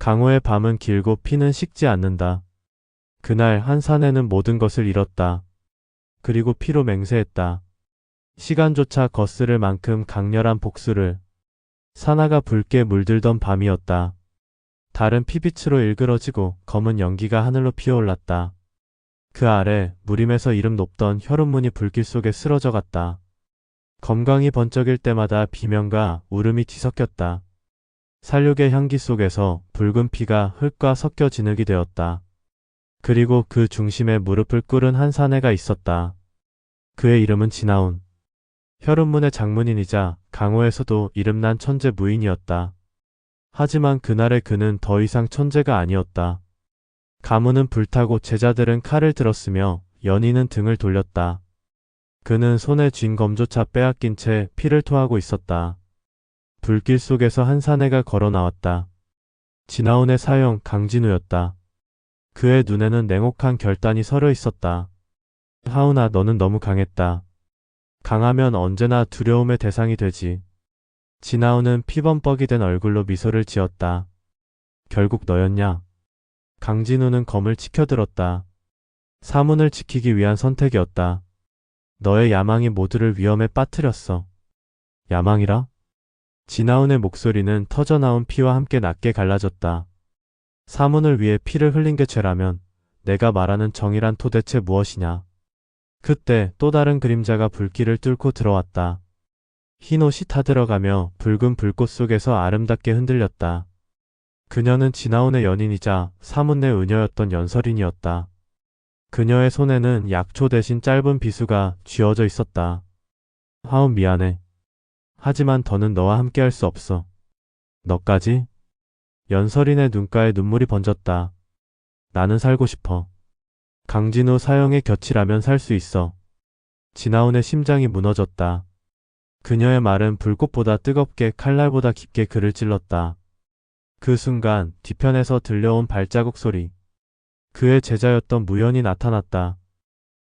강호의 밤은 길고 피는 식지 않는다. 그날 한산해는 모든 것을 잃었다. 그리고 피로 맹세했다. 시간조차 거스를 만큼 강렬한 복수를. 사나가 붉게 물들던 밤이었다. 달은 피빛으로 일그러지고 검은 연기가 하늘로 피어올랐다. 그 아래 무림에서 이름 높던 혈흔문이 불길 속에 쓰러져 갔다. 검광이 번쩍일 때마다 비명과 울음이 뒤섞였다. 살육의 향기 속에서 붉은 피가 흙과 섞여 진흙이 되었다. 그리고 그 중심에 무릎을 꿇은 한 사내가 있었다. 그의 이름은 진아운. 혈흔문의 장문인이자 강호에서도 이름난 천재 무인이었다. 하지만 그날의 그는 더 이상 천재가 아니었다. 가문은 불타고 제자들은 칼을 들었으며 연인은 등을 돌렸다. 그는 손에 쥔 검조차 빼앗긴 채 피를 토하고 있었다. 불길 속에서 한 사내가 걸어 나왔다. 진아운의 사형 강진우였다. 그의 눈에는 냉혹한 결단이 서려 있었다. 하운아, 너는 너무 강했다. 강하면 언제나 두려움의 대상이 되지. 진아운은 피범벅이 된 얼굴로 미소를 지었다. 결국 너였냐? 강진우는 검을 치켜들었다. 사문을 지키기 위한 선택이었다. 너의 야망이 모두를 위험에 빠뜨렸어. 야망이라? 진아운의 목소리는 터져나온 피와 함께 낮게 갈라졌다. 사문을 위해 피를 흘린 게 죄라면 내가 말하는 정의란 도대체 무엇이냐? 그때 또 다른 그림자가 불길을 뚫고 들어왔다. 흰 옷이 타들어가며 붉은 불꽃 속에서 아름답게 흔들렸다. 그녀는 진아운의 연인이자 사문 내 의녀였던 연설인이었다. 그녀의 손에는 약초 대신 짧은 비수가 쥐어져 있었다. 하운, 미안해. 하지만 더는 너와 함께 할 수 없어. 너까지? 연설인의 눈가에 눈물이 번졌다. 나는 살고 싶어. 강진우 사형에 곁이라면 살 수 있어. 진아운의 심장이 무너졌다. 그녀의 말은 불꽃보다 뜨겁게 칼날보다 깊게 그를 찔렀다. 그 순간 뒤편에서 들려온 발자국 소리. 그의 제자였던 무연이 나타났다.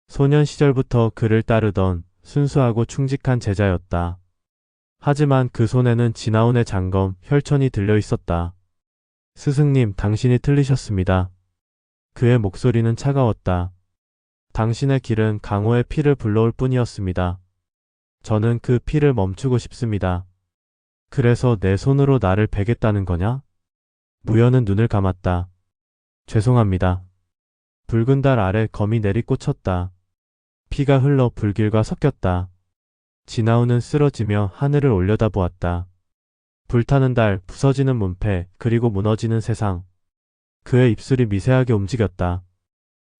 소년 시절부터 그를 따르던 순수하고 충직한 제자였다. 하지만 그 손에는 진아운의 장검, 혈천이 들려 있었다. 스승님, 당신이 틀리셨습니다. 그의 목소리는 차가웠다. 당신의 길은 강호의 피를 불러올 뿐이었습니다. 저는 그 피를 멈추고 싶습니다. 그래서 내 손으로 나를 베겠다는 거냐? 무연은 눈을 감았다. 죄송합니다. 붉은 달 아래 검이 내리꽂혔다. 피가 흘러 불길과 섞였다. 진아운은 쓰러지며 하늘을 올려다보았다. 불타는 달, 부서지는 문패, 그리고 무너지는 세상. 그의 입술이 미세하게 움직였다.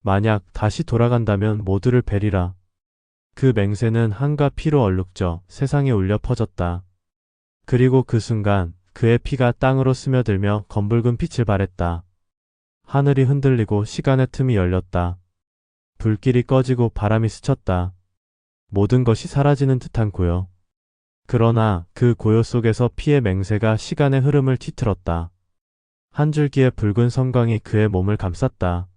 만약 다시 돌아간다면 모두를 베리라. 그 맹세는 한과 피로 얼룩져 세상에 울려 퍼졌다. 그리고 그 순간 그의 피가 땅으로 스며들며 검붉은 빛을 발했다. 하늘이 흔들리고 시간의 틈이 열렸다. 불길이 꺼지고 바람이 스쳤다. 모든 것이 사라지는 듯한 고요. 그러나 그 고요 속에서 피의 맹세가 시간의 흐름을 뒤틀었다. 한 줄기의 붉은 섬광이 그의 몸을 감쌌다.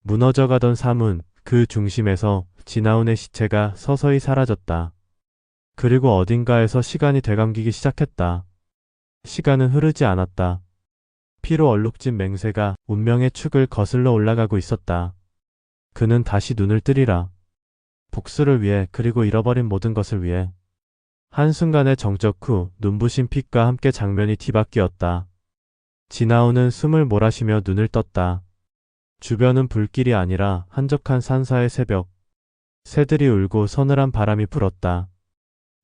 무너져가던 사문, 그 중심에서 진아운의 시체가 서서히 사라졌다. 그리고 어딘가에서 시간이 되감기기 시작했다. 시간은 흐르지 않았다. 피로 얼룩진 맹세가 운명의 축을 거슬러 올라가고 있었다. 그는 다시 눈을 뜨리라. 복수를 위해, 그리고 잃어버린 모든 것을 위해. 한순간의 정적 후 눈부신 빛과 함께 장면이 뒤바뀌었다. 진아운은 숨을 몰아쉬며 눈을 떴다. 주변은 불길이 아니라 한적한 산사의 새벽. 새들이 울고 서늘한 바람이 불었다.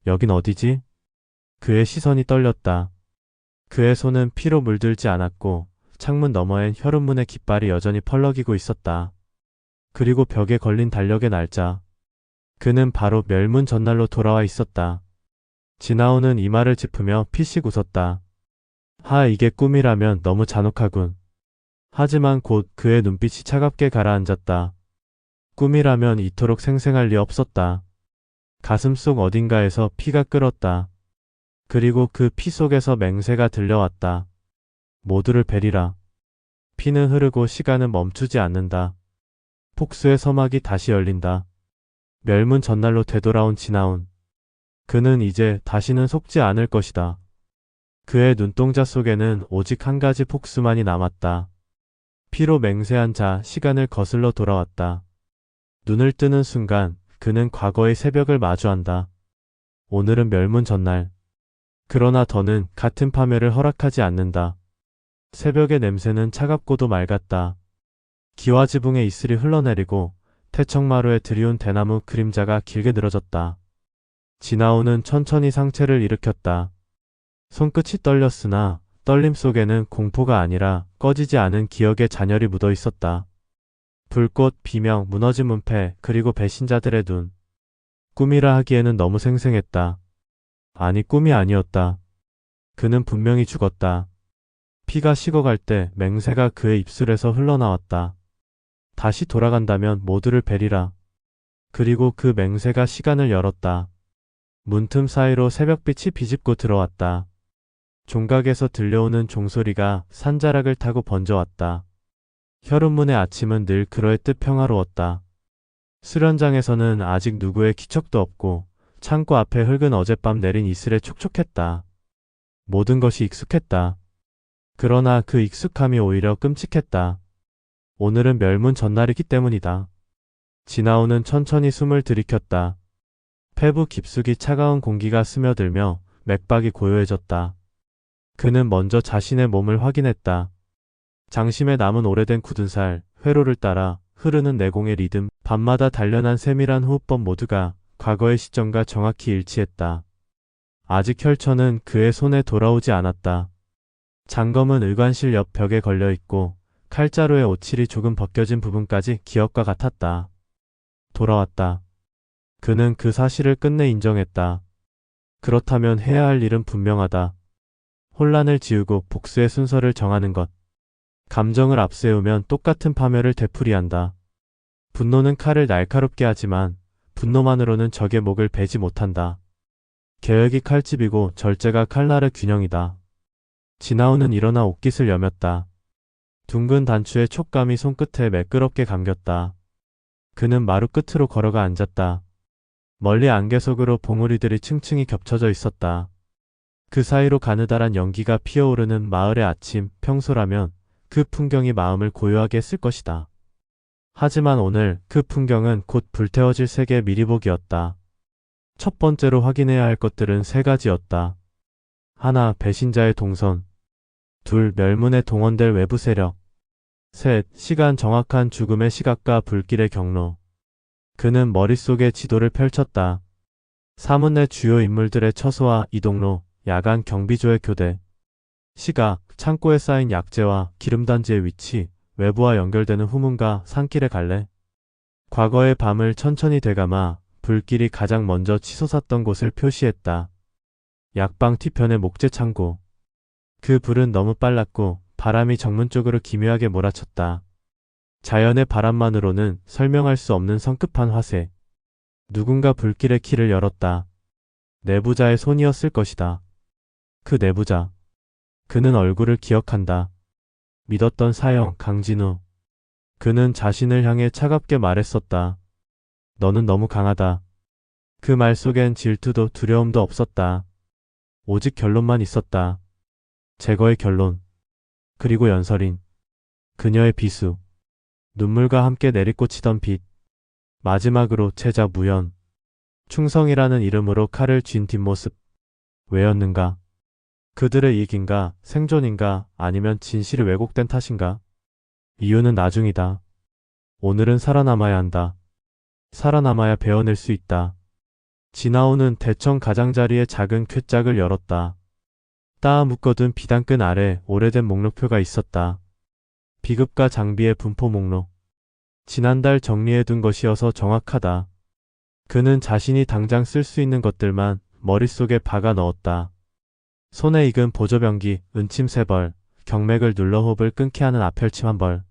여긴 어디지? 그의 시선이 떨렸다. 그의 손은 피로 물들지 않았고 창문 너머엔 혈흔문의 깃발이 여전히 펄럭이고 있었다. 그리고 벽에 걸린 달력의 날짜. 그는 바로 멸문 전날로 돌아와 있었다. 진아운은 이마를 짚으며 피식 웃었다. 이게 꿈이라면 너무 잔혹하군. 하지만 곧 그의 눈빛이 차갑게 가라앉았다. 꿈이라면 이토록 생생할 리 없었다. 가슴속 어딘가에서 피가 끓었다. 그리고 그 피 속에서 맹세가 들려왔다. 모두를 베리라. 피는 흐르고 시간은 멈추지 않는다. 폭수의 서막이 다시 열린다. 멸문 전날로 되돌아온 진아운. 그는 이제 다시는 속지 않을 것이다. 그의 눈동자 속에는 오직 한 가지 폭수만이 남았다. 피로 맹세한 자 시간을 거슬러 돌아왔다. 눈을 뜨는 순간 그는 과거의 새벽을 마주한다. 오늘은 멸문 전날. 그러나 더는 같은 파멸을 허락하지 않는다. 새벽의 냄새는 차갑고도 맑았다. 기와 지붕의 이슬이 흘러내리고 태척마루에 들이운 대나무 그림자가 길게 늘어졌다. 진아오는 천천히 상체를 일으켰다. 손끝이 떨렸으나 떨림 속에는 공포가 아니라 꺼지지 않은 기억의 잔열이 묻어 있었다. 불꽃, 비명, 무너진 문패, 그리고 배신자들의 눈. 꿈이라 하기에는 너무 생생했다. 아니, 꿈이 아니었다. 그는 분명히 죽었다. 피가 식어갈 때 맹세가 그의 입술에서 흘러나왔다. 다시 돌아간다면 모두를 베리라. 그리고 그 맹세가 시간을 열었다. 문틈 사이로 새벽빛이 비집고 들어왔다. 종각에서 들려오는 종소리가 산자락을 타고 번져왔다. 혈흔문의 아침은 늘 그러했듯 평화로웠다. 수련장에서는 아직 누구의 기척도 없고 창고 앞에 흙은 어젯밤 내린 이슬에 촉촉했다. 모든 것이 익숙했다. 그러나 그 익숙함이 오히려 끔찍했다. 오늘은 멸문 전날이기 때문이다. 진아오는 천천히 숨을 들이켰다. 폐부 깊숙이 차가운 공기가 스며들며 맥박이 고요해졌다. 그는 먼저 자신의 몸을 확인했다. 장심에 남은 오래된 굳은 살, 회로를 따라 흐르는 내공의 리듬, 밤마다 단련한 세밀한 호흡법 모두가 과거의 시점과 정확히 일치했다. 아직 혈처는 그의 손에 돌아오지 않았다. 장검은 의관실 옆 벽에 걸려있고 칼자루의 오칠이 조금 벗겨진 부분까지 기억과 같았다. 돌아왔다. 그는 그 사실을 끝내 인정했다. 그렇다면 해야 할 일은 분명하다. 혼란을 지우고 복수의 순서를 정하는 것. 감정을 앞세우면 똑같은 파멸을 되풀이한다. 분노는 칼을 날카롭게 하지만 분노만으로는 적의 목을 베지 못한다. 계획이 칼집이고 절제가 칼날의 균형이다. 진아오는 일어나 옷깃을 여몄다. 둥근 단추의 촉감이 손끝에 매끄럽게 감겼다. 그는 마루 끝으로 걸어가 앉았다. 멀리 안개 속으로 봉우리들이 층층이 겹쳐져 있었다. 그 사이로 가느다란 연기가 피어오르는 마을의 아침, 평소라면 그 풍경이 마음을 고요하게 했을 것이다. 하지만 오늘 그 풍경은 곧 불태워질 세계의 미리보기였다. 첫 번째로 확인해야 할 것들은 세 가지였다. 하나, 배신자의 동선. 둘, 멸문에 동원될 외부 세력. 셋, 시간 정확한 죽음의 시각과 불길의 경로. 그는 머릿속에 지도를 펼쳤다. 사문 내 주요 인물들의 처소와 이동로, 야간 경비조의 교대. 시각, 창고에 쌓인 약재와 기름단지의 위치, 외부와 연결되는 후문과 산길의 갈래. 과거의 밤을 천천히 되감아 불길이 가장 먼저 치솟았던 곳을 표시했다. 약방 뒤편의 목재 창고. 그 불은 너무 빨랐고 바람이 정문 쪽으로 기묘하게 몰아쳤다. 자연의 바람만으로는 설명할 수 없는 성급한 화세. 누군가 불길의 키를 열었다. 내부자의 손이었을 것이다. 그 내부자. 그는 얼굴을 기억한다. 믿었던 사형 강진우. 그는 자신을 향해 차갑게 말했었다. 너는 너무 강하다. 그 말 속엔 질투도 두려움도 없었다. 오직 결론만 있었다. 제거의 결론. 그리고 연설인. 그녀의 비수. 눈물과 함께 내리꽂히던 빛. 마지막으로 제자 무연. 충성이라는 이름으로 칼을 쥔 뒷모습. 왜였는가? 그들의 이익인가, 생존인가, 아니면 진실이 왜곡된 탓인가? 이유는 나중이다. 오늘은 살아남아야 한다. 살아남아야 베어낼 수 있다. 진아오는 대청 가장자리의 작은 쾌짝을 열었다. 따아 묶어둔 비단끈 아래 오래된 목록표가 있었다. 비급과 장비의 분포 목록. 지난달 정리해둔 것이어서 정확하다. 그는 자신이 당장 쓸 수 있는 것들만 머릿속에 박아 넣었다. 손에 익은 보조병기, 은침 3벌, 경맥을 눌러 호흡을 끊게 하는 앞혈침 1벌.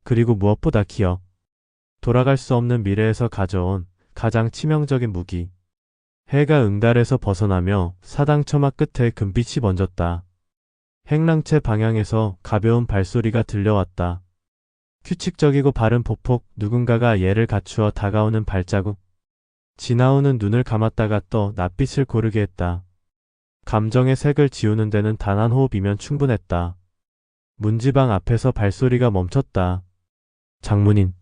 그리고 무엇보다 기억. 돌아갈 수 없는 미래에서 가져온 가장 치명적인 무기. 해가 응달에서 벗어나며 사당 처마 끝에 금빛이 번졌다. 행랑채 방향에서 가벼운 발소리가 들려왔다. 규칙적이고 바른 보폭, 누군가가 예를 갖추어 다가오는 발자국. 진아오는 눈을 감았다가 떠 낯빛을 고르게 했다. 감정의 색을 지우는 데는 단 한 호흡이면 충분했다. 문지방 앞에서 발소리가 멈췄다. 장문인.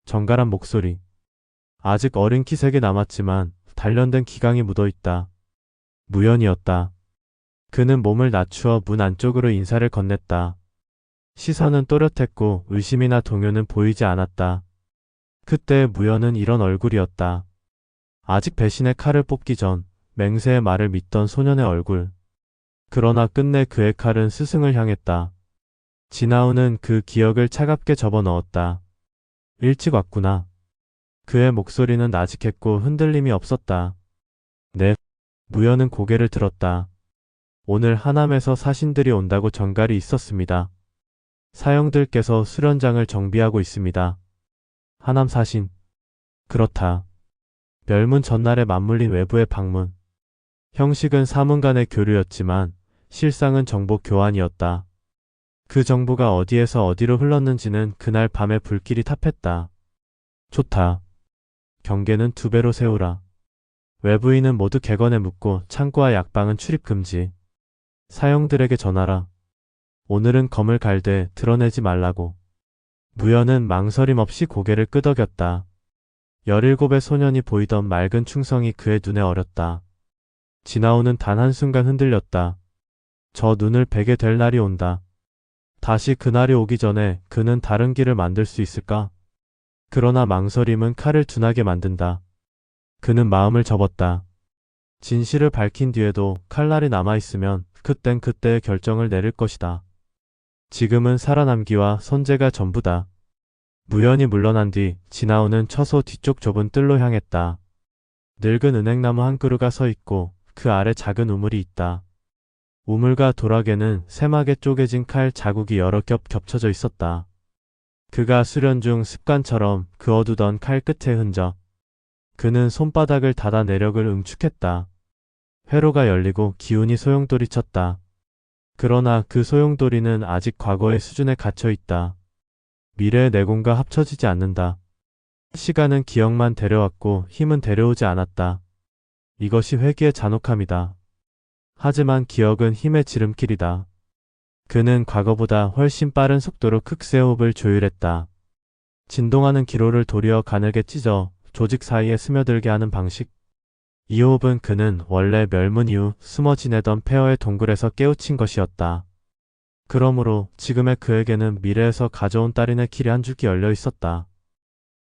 정갈한 목소리. 아직 어린 키색이 남았지만 단련된 기강이 묻어있다. 무연이었다. 그는 몸을 낮추어 문 안쪽으로 인사를 건넸다. 시선은 또렷했고 의심이나 동요는 보이지 않았다. 그때 무연은 이런 얼굴이었다. 아직 배신의 칼을 뽑기 전 맹세의 말을 믿던 소년의 얼굴. 그러나 끝내 그의 칼은 스승을 향했다. 진아우는 그 기억을 차갑게 접어넣었다. 일찍 왔구나. 그의 목소리는 나직했고 흔들림이 없었다. 네. 무연은 고개를 들었다. 오늘 하남에서 사신들이 온다고 전갈이 있었습니다. 사형들께서 수련장을 정비하고 있습니다. 하남 사신. 그렇다. 멸문 전날에 맞물린 외부의 방문. 형식은 사문 간의 교류였지만 실상은 정보 교환이었다. 그 정보가 어디에서 어디로 흘렀는지는 그날 밤에 불길이 탑했다. 좋다. 경계는 2배로 세우라. 외부인은 모두 객원에 묻고 창고와 약방은 출입 금지. 사형들에게 전하라. 오늘은 검을 갈되 드러내지 말라고. 무연은 망설임 없이 고개를 끄덕였다. 17의 소년이 보이던 맑은 충성이 그의 눈에 어렸다. 진아우는 단 한순간 흔들렸다. 저 눈을 베게 될 날이 온다. 다시 그날이 오기 전에 그는 다른 길을 만들 수 있을까? 그러나 망설임은 칼을 둔하게 만든다. 그는 마음을 접었다. 진실을 밝힌 뒤에도 칼날이 남아있으면 그땐 그때의 결정을 내릴 것이다. 지금은 살아남기와 선제가 전부다. 무연이 물러난 뒤 진아우는 처소 뒤쪽 좁은 뜰로 향했다. 늙은 은행나무 한 그루가 서 있고 그 아래 작은 우물이 있다. 우물과 도락에는 세막에 쪼개진 칼 자국이 여러 겹 겹쳐져 있었다. 그가 수련 중 습관처럼 그어두던 칼 끝의 흔적. 그는 손바닥을 닫아 내력을 응축했다. 회로가 열리고 기운이 소용돌이 쳤다. 그러나 그 소용돌이는 아직 과거의 수준에 갇혀 있다. 미래의 내공과 합쳐지지 않는다. 시간은 기억만 데려왔고 힘은 데려오지 않았다. 이것이 회귀의 잔혹함이다. 하지만 기억은 힘의 지름길이다. 그는 과거보다 훨씬 빠른 속도로 극세호흡을 조율했다. 진동하는 기로를 도리어 가늘게 찢어 조직 사이에 스며들게 하는 방식. 이 호흡은 그는 원래 멸문 이후 숨어 지내던 폐허의 동굴에서 깨우친 것이었다. 그러므로 지금의 그에게는 미래에서 가져온 딸인의 길이 한 줄기 열려 있었다.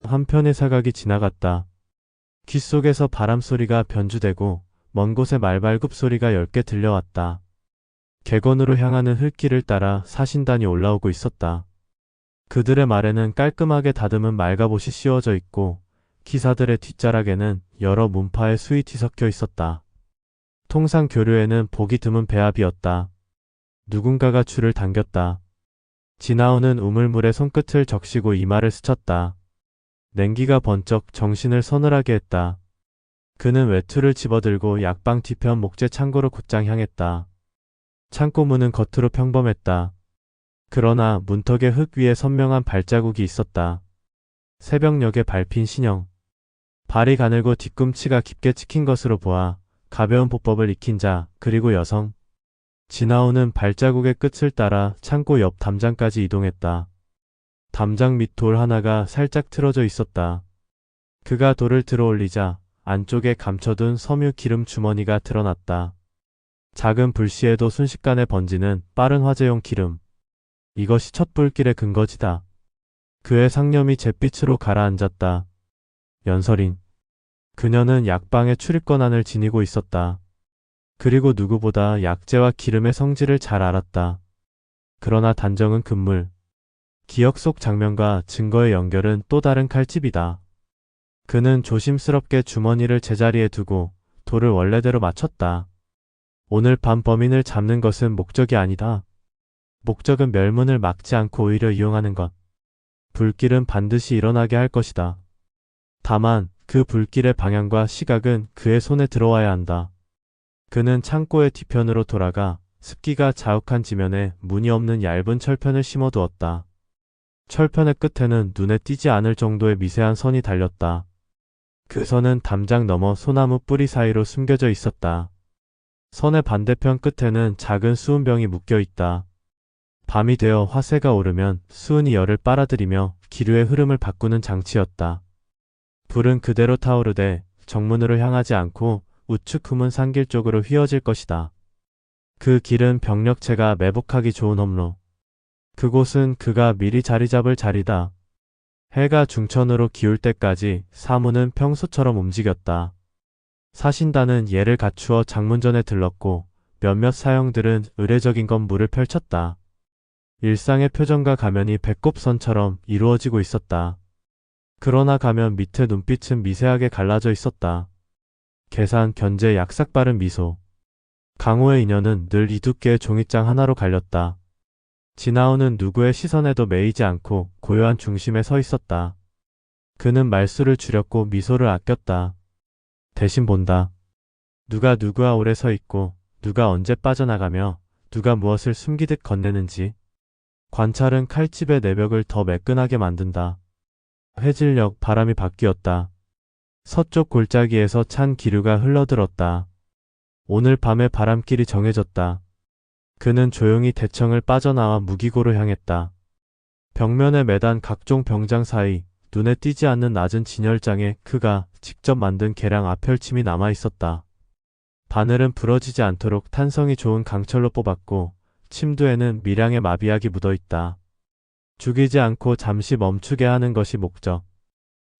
한편의 사각이 지나갔다. 귓속에서 바람소리가 변주되고 먼 곳에 말발굽 소리가 10개 들려왔다. 객원으로 향하는 흙길을 따라 사신단이 올라오고 있었다. 그들의 말에는 깔끔하게 다듬은 말가봇이 씌워져 있고 기사들의 뒷자락에는 여러 문파의 수이 뒤섞여 있었다. 통상 교류에는 보기 드문 배합이었다. 누군가가 줄을 당겼다. 진아우는 우물물에 손끝을 적시고 이마를 스쳤다. 냉기가 번쩍 정신을 서늘하게 했다. 그는 외투를 집어들고 약방 뒤편 목재 창고로 곧장 향했다. 창고 문은 겉으로 평범했다. 그러나 문턱의 흙 위에 선명한 발자국이 있었다. 새벽녘에 밟힌 신형. 발이 가늘고 뒤꿈치가 깊게 찍힌 것으로 보아 가벼운 보법을 익힌 자, 그리고 여성. 진아우는 발자국의 끝을 따라 창고 옆 담장까지 이동했다. 담장 밑 돌 하나가 살짝 틀어져 있었다. 그가 돌을 들어 올리자 안쪽에 감춰둔 섬유 기름 주머니가 드러났다. 작은 불씨에도 순식간에 번지는 빠른 화재용 기름. 이것이 첫 불길의 근거지다. 그의 상념이 잿빛으로 가라앉았다. 연설인. 그녀는 약방의 출입 권한을 지니고 있었다. 그리고 누구보다 약재와 기름의 성질을 잘 알았다. 그러나 단정은 금물. 기억 속 장면과 증거의 연결은 또 다른 칼집이다. 그는 조심스럽게 주머니를 제자리에 두고 돌을 원래대로 맞췄다. 오늘 밤 범인을 잡는 것은 목적이 아니다. 목적은 멸문을 막지 않고 오히려 이용하는 것. 불길은 반드시 일어나게 할 것이다. 다만 그 불길의 방향과 시각은 그의 손에 들어와야 한다. 그는 창고의 뒤편으로 돌아가 습기가 자욱한 지면에 무늬 없는 얇은 철편을 심어두었다. 철편의 끝에는 눈에 띄지 않을 정도의 미세한 선이 달렸다. 그 선은 담장 너머 소나무 뿌리 사이로 숨겨져 있었다. 선의 반대편 끝에는 작은 수은병이 묶여 있다. 밤이 되어 화세가 오르면 수은이 열을 빨아들이며 기류의 흐름을 바꾸는 장치였다. 불은 그대로 타오르되 정문으로 향하지 않고 우측 후문 산길 쪽으로 휘어질 것이다. 그 길은 병력체가 매복하기 좋은 험로. 그곳은 그가 미리 자리 잡을 자리다. 해가 중천으로 기울 때까지 사문은 평소처럼 움직였다. 사신단은 예를 갖추어 장문전에 들렀고 몇몇 사형들은 의례적인 건물을 펼쳤다. 일상의 표정과 가면이 배꼽선처럼 이루어지고 있었다. 그러나 가면 밑에 눈빛은 미세하게 갈라져 있었다. 계산, 견제, 약삭 빠른 미소. 강호의 인연은 늘 이두께의 종이장 하나로 갈렸다. 진아오는 누구의 시선에도 매이지 않고 고요한 중심에 서 있었다. 그는 말수를 줄였고 미소를 아꼈다. 대신 본다. 누가 누구와 오래 서 있고 누가 언제 빠져나가며 누가 무엇을 숨기듯 건네는지. 관찰은 칼집의 내벽을 더 매끈하게 만든다. 회질력, 바람이 바뀌었다. 서쪽 골짜기에서 찬 기류가 흘러들었다. 오늘 밤의 바람길이 정해졌다. 그는 조용히 대청을 빠져나와 무기고로 향했다. 벽면에 매단 각종 병장 사이 눈에 띄지 않는 낮은 진열장에 그가 직접 만든 계량 앞펼침이 남아있었다. 바늘은 부러지지 않도록 탄성이 좋은 강철로 뽑았고 침두에는 미량의 마비약이 묻어있다. 죽이지 않고 잠시 멈추게 하는 것이 목적.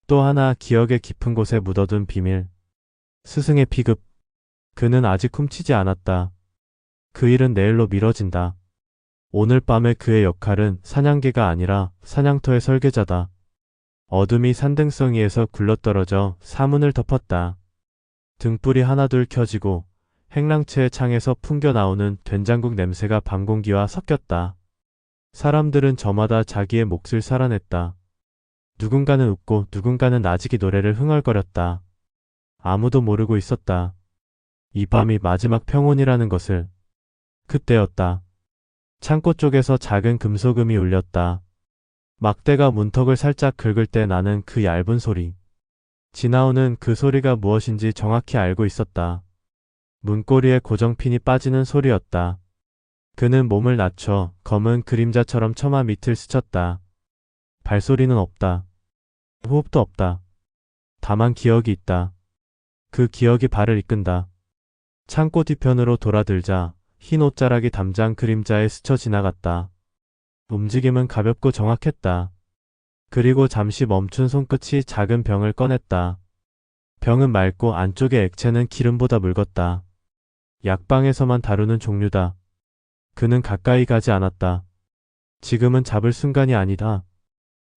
또 하나 기억의 깊은 곳에 묻어둔 비밀. 스승의 피급. 그는 아직 훔치지 않았다. 그 일은 내일로 미뤄진다. 오늘 밤의 그의 역할은 사냥개가 아니라 사냥터의 설계자다. 어둠이 산등성이에서 굴러떨어져 사문을 덮었다. 등불이 하나둘 켜지고 행랑채의 창에서 풍겨나오는 된장국 냄새가 밤 공기와 섞였다. 사람들은 저마다 자기의 몫을 살아냈다. 누군가는 웃고 누군가는 나지기 노래를 흥얼거렸다. 아무도 모르고 있었다. 이 밤이 마지막 평온이라는 것을. 그때였다. 창고 쪽에서 작은 금소금이 울렸다. 막대가 문턱을 살짝 긁을 때 나는 그 얇은 소리. 진아오는 그 소리가 무엇인지 정확히 알고 있었다. 문고리에 고정핀이 빠지는 소리였다. 그는 몸을 낮춰 검은 그림자처럼 처마 밑을 스쳤다. 발소리는 없다. 호흡도 없다. 다만 기억이 있다. 그 기억이 발을 이끈다. 창고 뒤편으로 돌아들자 흰 옷자락이 담장 그림자에 스쳐 지나갔다. 움직임은 가볍고 정확했다. 그리고 잠시 멈춘 손끝이 작은 병을 꺼냈다. 병은 맑고 안쪽의 액체는 기름보다 묽었다. 약방에서만 다루는 종류다. 그는 가까이 가지 않았다. 지금은 잡을 순간이 아니다.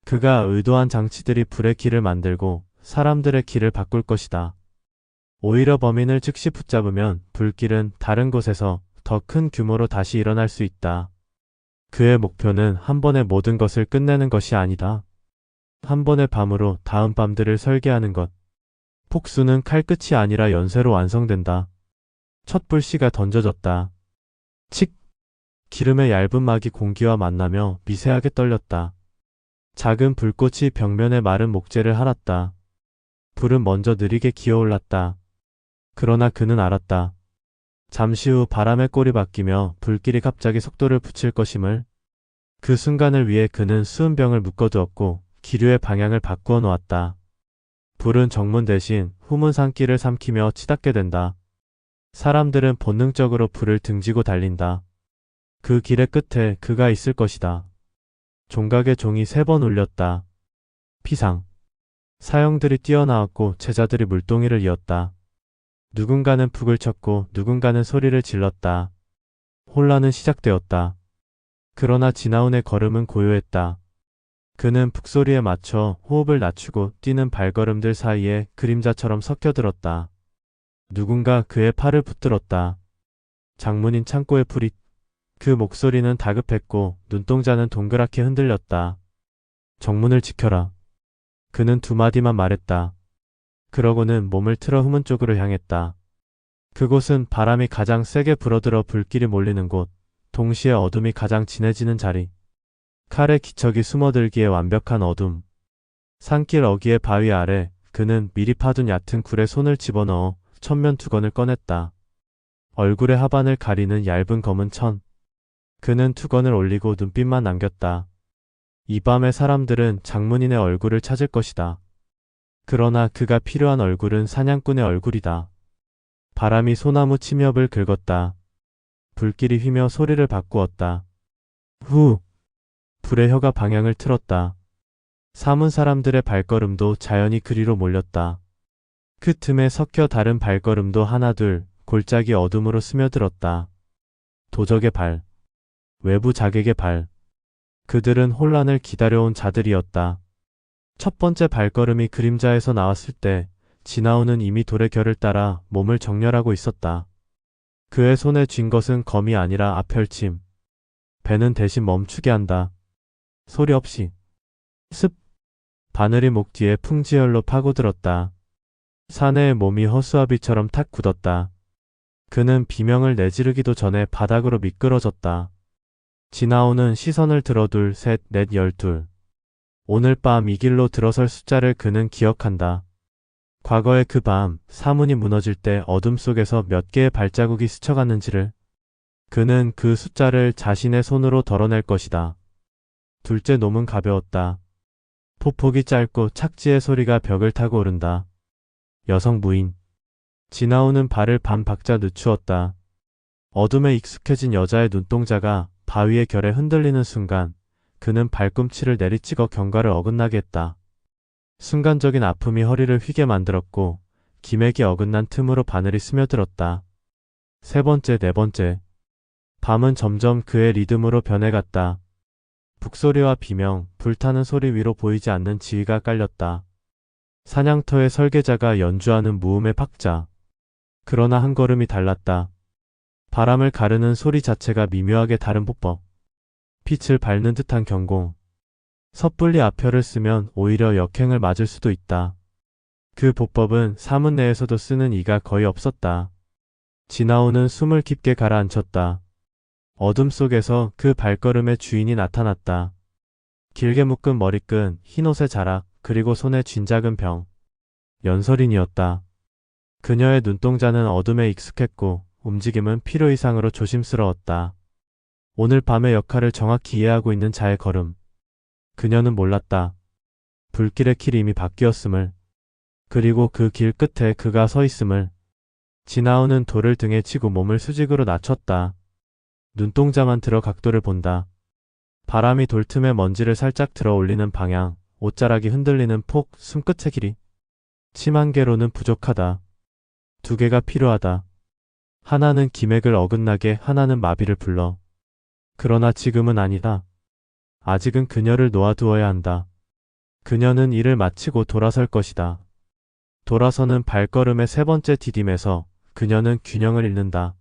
그가 의도한 장치들이 불의 길을 만들고 사람들의 길을 바꿀 것이다. 오히려 범인을 즉시 붙잡으면 불길은 다른 곳에서 더 큰 규모로 다시 일어날 수 있다. 그의 목표는 한 번에 모든 것을 끝내는 것이 아니다. 한 번의 밤으로 다음 밤들을 설계하는 것. 폭수는 칼끝이 아니라 연쇄로 완성된다. 첫 불씨가 던져졌다. 칙! 기름의 얇은 막이 공기와 만나며 미세하게 떨렸다. 작은 불꽃이 벽면에 마른 목재를 할았다. 불은 먼저 느리게 기어올랐다. 그러나 그는 알았다. 잠시 후 바람의 꼴이 바뀌며 불길이 갑자기 속도를 붙일 것임을. 그 순간을 위해 그는 수은병을 묶어두었고 기류의 방향을 바꾸어 놓았다. 불은 정문 대신 후문 산길을 삼키며 치닫게 된다. 사람들은 본능적으로 불을 등지고 달린다. 그 길의 끝에 그가 있을 것이다. 종각의 종이 3번 울렸다. 피상. 사형들이 뛰어나왔고 제자들이 물동이를 이었다. 누군가는 푹을 쳤고 누군가는 소리를 질렀다. 혼란은 시작되었다. 그러나 진아온의 걸음은 고요했다. 그는 북소리에 맞춰 호흡을 낮추고 뛰는 발걸음들 사이에 그림자처럼 섞여들었다. 누군가 그의 팔을 붙들었다. 장문인 창고의 불이. 그 목소리는 다급했고 눈동자는 동그랗게 흔들렸다. 정문을 지켜라. 그는 2마디만 말했다. 그러고는 몸을 틀어 후문 쪽으로 향했다. 그곳은 바람이 가장 세게 불어들어 불길이 몰리는 곳, 동시에 어둠이 가장 진해지는 자리. 칼의 기척이 숨어들기에 완벽한 어둠. 산길 어귀의 바위 아래 그는 미리 파둔 얕은 굴에 손을 집어넣어 천면 두건을 꺼냈다. 얼굴의 하반을 가리는 얇은 검은 천. 그는 투건을 올리고 눈빛만 남겼다. 이 밤에 사람들은 장문인의 얼굴을 찾을 것이다. 그러나 그가 필요한 얼굴은 사냥꾼의 얼굴이다. 바람이 소나무 침엽을 긁었다. 불길이 휘며 소리를 바꾸었다. 후! 불의 혀가 방향을 틀었다. 삼은 사람들의 발걸음도 자연히 그리로 몰렸다. 그 틈에 섞여 다른 발걸음도 하나둘 골짜기 어둠으로 스며들었다. 도적의 발. 외부 자객의 발. 그들은 혼란을 기다려온 자들이었다. 첫 번째 발걸음이 그림자에서 나왔을 때 지나오는 이미 돌의 결을 따라 몸을 정렬하고 있었다. 그의 손에 쥔 것은 검이 아니라 앞펼침. 배는 대신 멈추게 한다. 소리 없이. 습. 바늘이 목 뒤에 풍지열로 파고들었다. 사내의 몸이 허수아비처럼 탁 굳었다. 그는 비명을 내지르기도 전에 바닥으로 미끄러졌다. 지나오는 시선을 들어 둘, 셋, 넷, 12. 오늘 밤 이 길로 들어설 숫자를 그는 기억한다. 과거의 그 밤, 사문이 무너질 때 어둠 속에서 몇 개의 발자국이 스쳐갔는지를. 그는 그 숫자를 자신의 손으로 덜어낼 것이다. 둘째 놈은 가벼웠다. 포폭이 짧고 착지의 소리가 벽을 타고 오른다. 여성 무인. 지나오는 발을 반 박자 늦추었다. 어둠에 익숙해진 여자의 눈동자가 바위의 결에 흔들리는 순간 그는 발꿈치를 내리찍어 경과를 어긋나게 했다. 순간적인 아픔이 허리를 휘게 만들었고 기맥이 어긋난 틈으로 바늘이 스며들었다. 세 번째, 네 번째. 밤은 점점 그의 리듬으로 변해갔다. 북소리와 비명, 불타는 소리 위로 보이지 않는 지휘가 깔렸다. 사냥터의 설계자가 연주하는 무음의 박자. 그러나 한 걸음이 달랐다. 바람을 가르는 소리 자체가 미묘하게 다른 보법. 빛을 밟는 듯한 경공. 섣불리 앞혀를 쓰면 오히려 역행을 맞을 수도 있다. 그 보법은 사문 내에서도 쓰는 이가 거의 없었다. 지나오는 숨을 깊게 가라앉혔다. 어둠 속에서 그 발걸음의 주인이 나타났다. 길게 묶은 머리끈, 흰옷의 자락, 그리고 손에 쥔 작은 병. 연설인이었다. 그녀의 눈동자는 어둠에 익숙했고 움직임은 필요 이상으로 조심스러웠다. 오늘 밤의 역할을 정확히 이해하고 있는 자의 걸음. 그녀는 몰랐다. 불길의 길이 이미 바뀌었음을. 그리고 그 길 끝에 그가 서 있음을. 지나오는 돌을 등에 치고 몸을 수직으로 낮췄다. 눈동자만 들어 각도를 본다. 바람이 돌틈에 먼지를 살짝 들어 올리는 방향, 옷자락이 흔들리는 폭, 숨끝의 길이. 침 한 개로는 부족하다. 두 개가 필요하다. 하나는 기맥을 어긋나게, 하나는 마비를 불러. 그러나 지금은 아니다. 아직은 그녀를 놓아두어야 한다. 그녀는 일을 마치고 돌아설 것이다. 돌아서는 발걸음의 세 번째 디딤에서 그녀는 균형을 잃는다.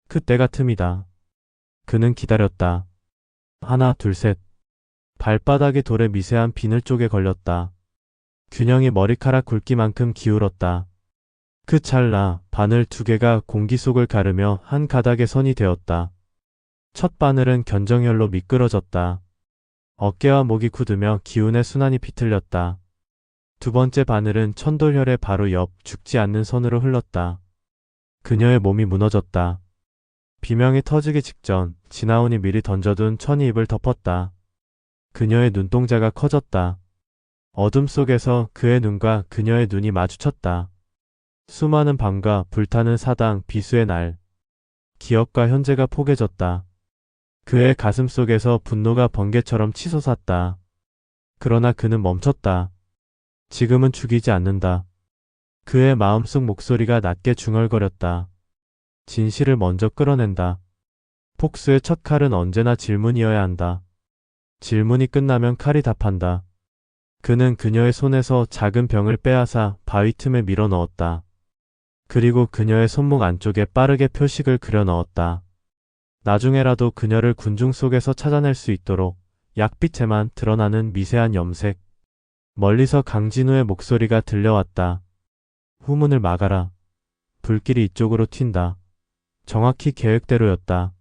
그때가 틈이다. 그는 기다렸다. 하나, 둘, 셋. 발바닥이 돌의 미세한 비늘 쪽에 걸렸다. 균형이 머리카락 굵기만큼 기울었다. 그 찰나 바늘 두 개가 공기 속을 가르며 한 가닥의 선이 되었다. 첫 바늘은 견정혈로 미끄러졌다. 어깨와 목이 굳으며 기운의 순환이 비틀렸다. 두 번째 바늘은 천돌혈의 바로 옆 죽지 않는 선으로 흘렀다. 그녀의 몸이 무너졌다. 비명이 터지기 직전 지나온이 미리 던져둔 천이 입을 덮었다. 그녀의 눈동자가 커졌다. 어둠 속에서 그의 눈과 그녀의 눈이 마주쳤다. 수많은 밤과 불타는 사당 비수의 날. 기억과 현재가 포개졌다. 그의 가슴 속에서 분노가 번개처럼 치솟았다. 그러나 그는 멈췄다. 지금은 죽이지 않는다. 그의 마음속 목소리가 낮게 중얼거렸다. 진실을 먼저 끌어낸다. 폭수의 첫 칼은 언제나 질문이어야 한다. 질문이 끝나면 칼이 답한다. 그는 그녀의 손에서 작은 병을 빼앗아 바위 틈에 밀어 넣었다. 그리고 그녀의 손목 안쪽에 빠르게 표식을 그려 넣었다. 나중에라도 그녀를 군중 속에서 찾아낼 수 있도록 약빛에만 드러나는 미세한 염색. 멀리서 강진우의 목소리가 들려왔다. 후문을 막아라. 불길이 이쪽으로 튄다. 정확히 계획대로였다.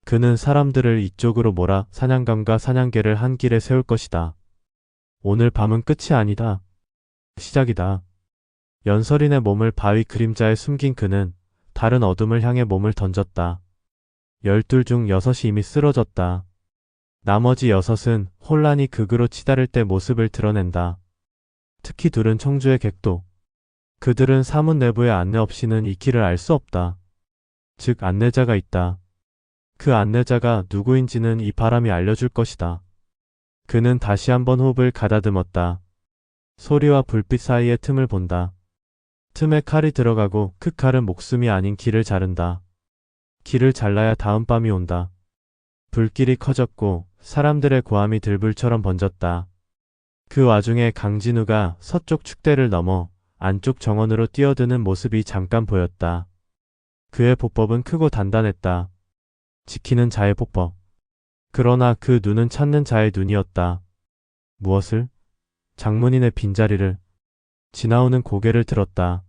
그는 사람들을 이쪽으로 몰아 사냥감과 사냥개를 한 길에 세울 것이다. 오늘 밤은 끝이 아니다. 시작이다. 연설인의 몸을 바위 그림자에 숨긴 그는 다른 어둠을 향해 몸을 던졌다. 12 중 6이 이미 쓰러졌다. 나머지 6은 혼란이 극으로 치달을 때 모습을 드러낸다. 특히 둘은 청주의 객도. 그들은 사문 내부의 안내 없이는 이 길을 알 수 없다. 즉 안내자가 있다. 그 안내자가 누구인지는 이 바람이 알려줄 것이다. 그는 다시 한번 호흡을 가다듬었다. 소리와 불빛 사이의 틈을 본다. 틈에 칼이 들어가고 그 칼은 목숨이 아닌 길을 자른다. 길을 잘라야 다음 밤이 온다. 불길이 커졌고 사람들의 고함이 들불처럼 번졌다. 그 와중에 강진우가 서쪽 축대를 넘어 안쪽 정원으로 뛰어드는 모습이 잠깐 보였다. 그의 보법은 크고 단단했다. 지키는 자의 보법. 그러나 그 눈은 찾는 자의 눈이었다. 무엇을? 장문인의 빈자리를. 지나오는 고개를 들었다.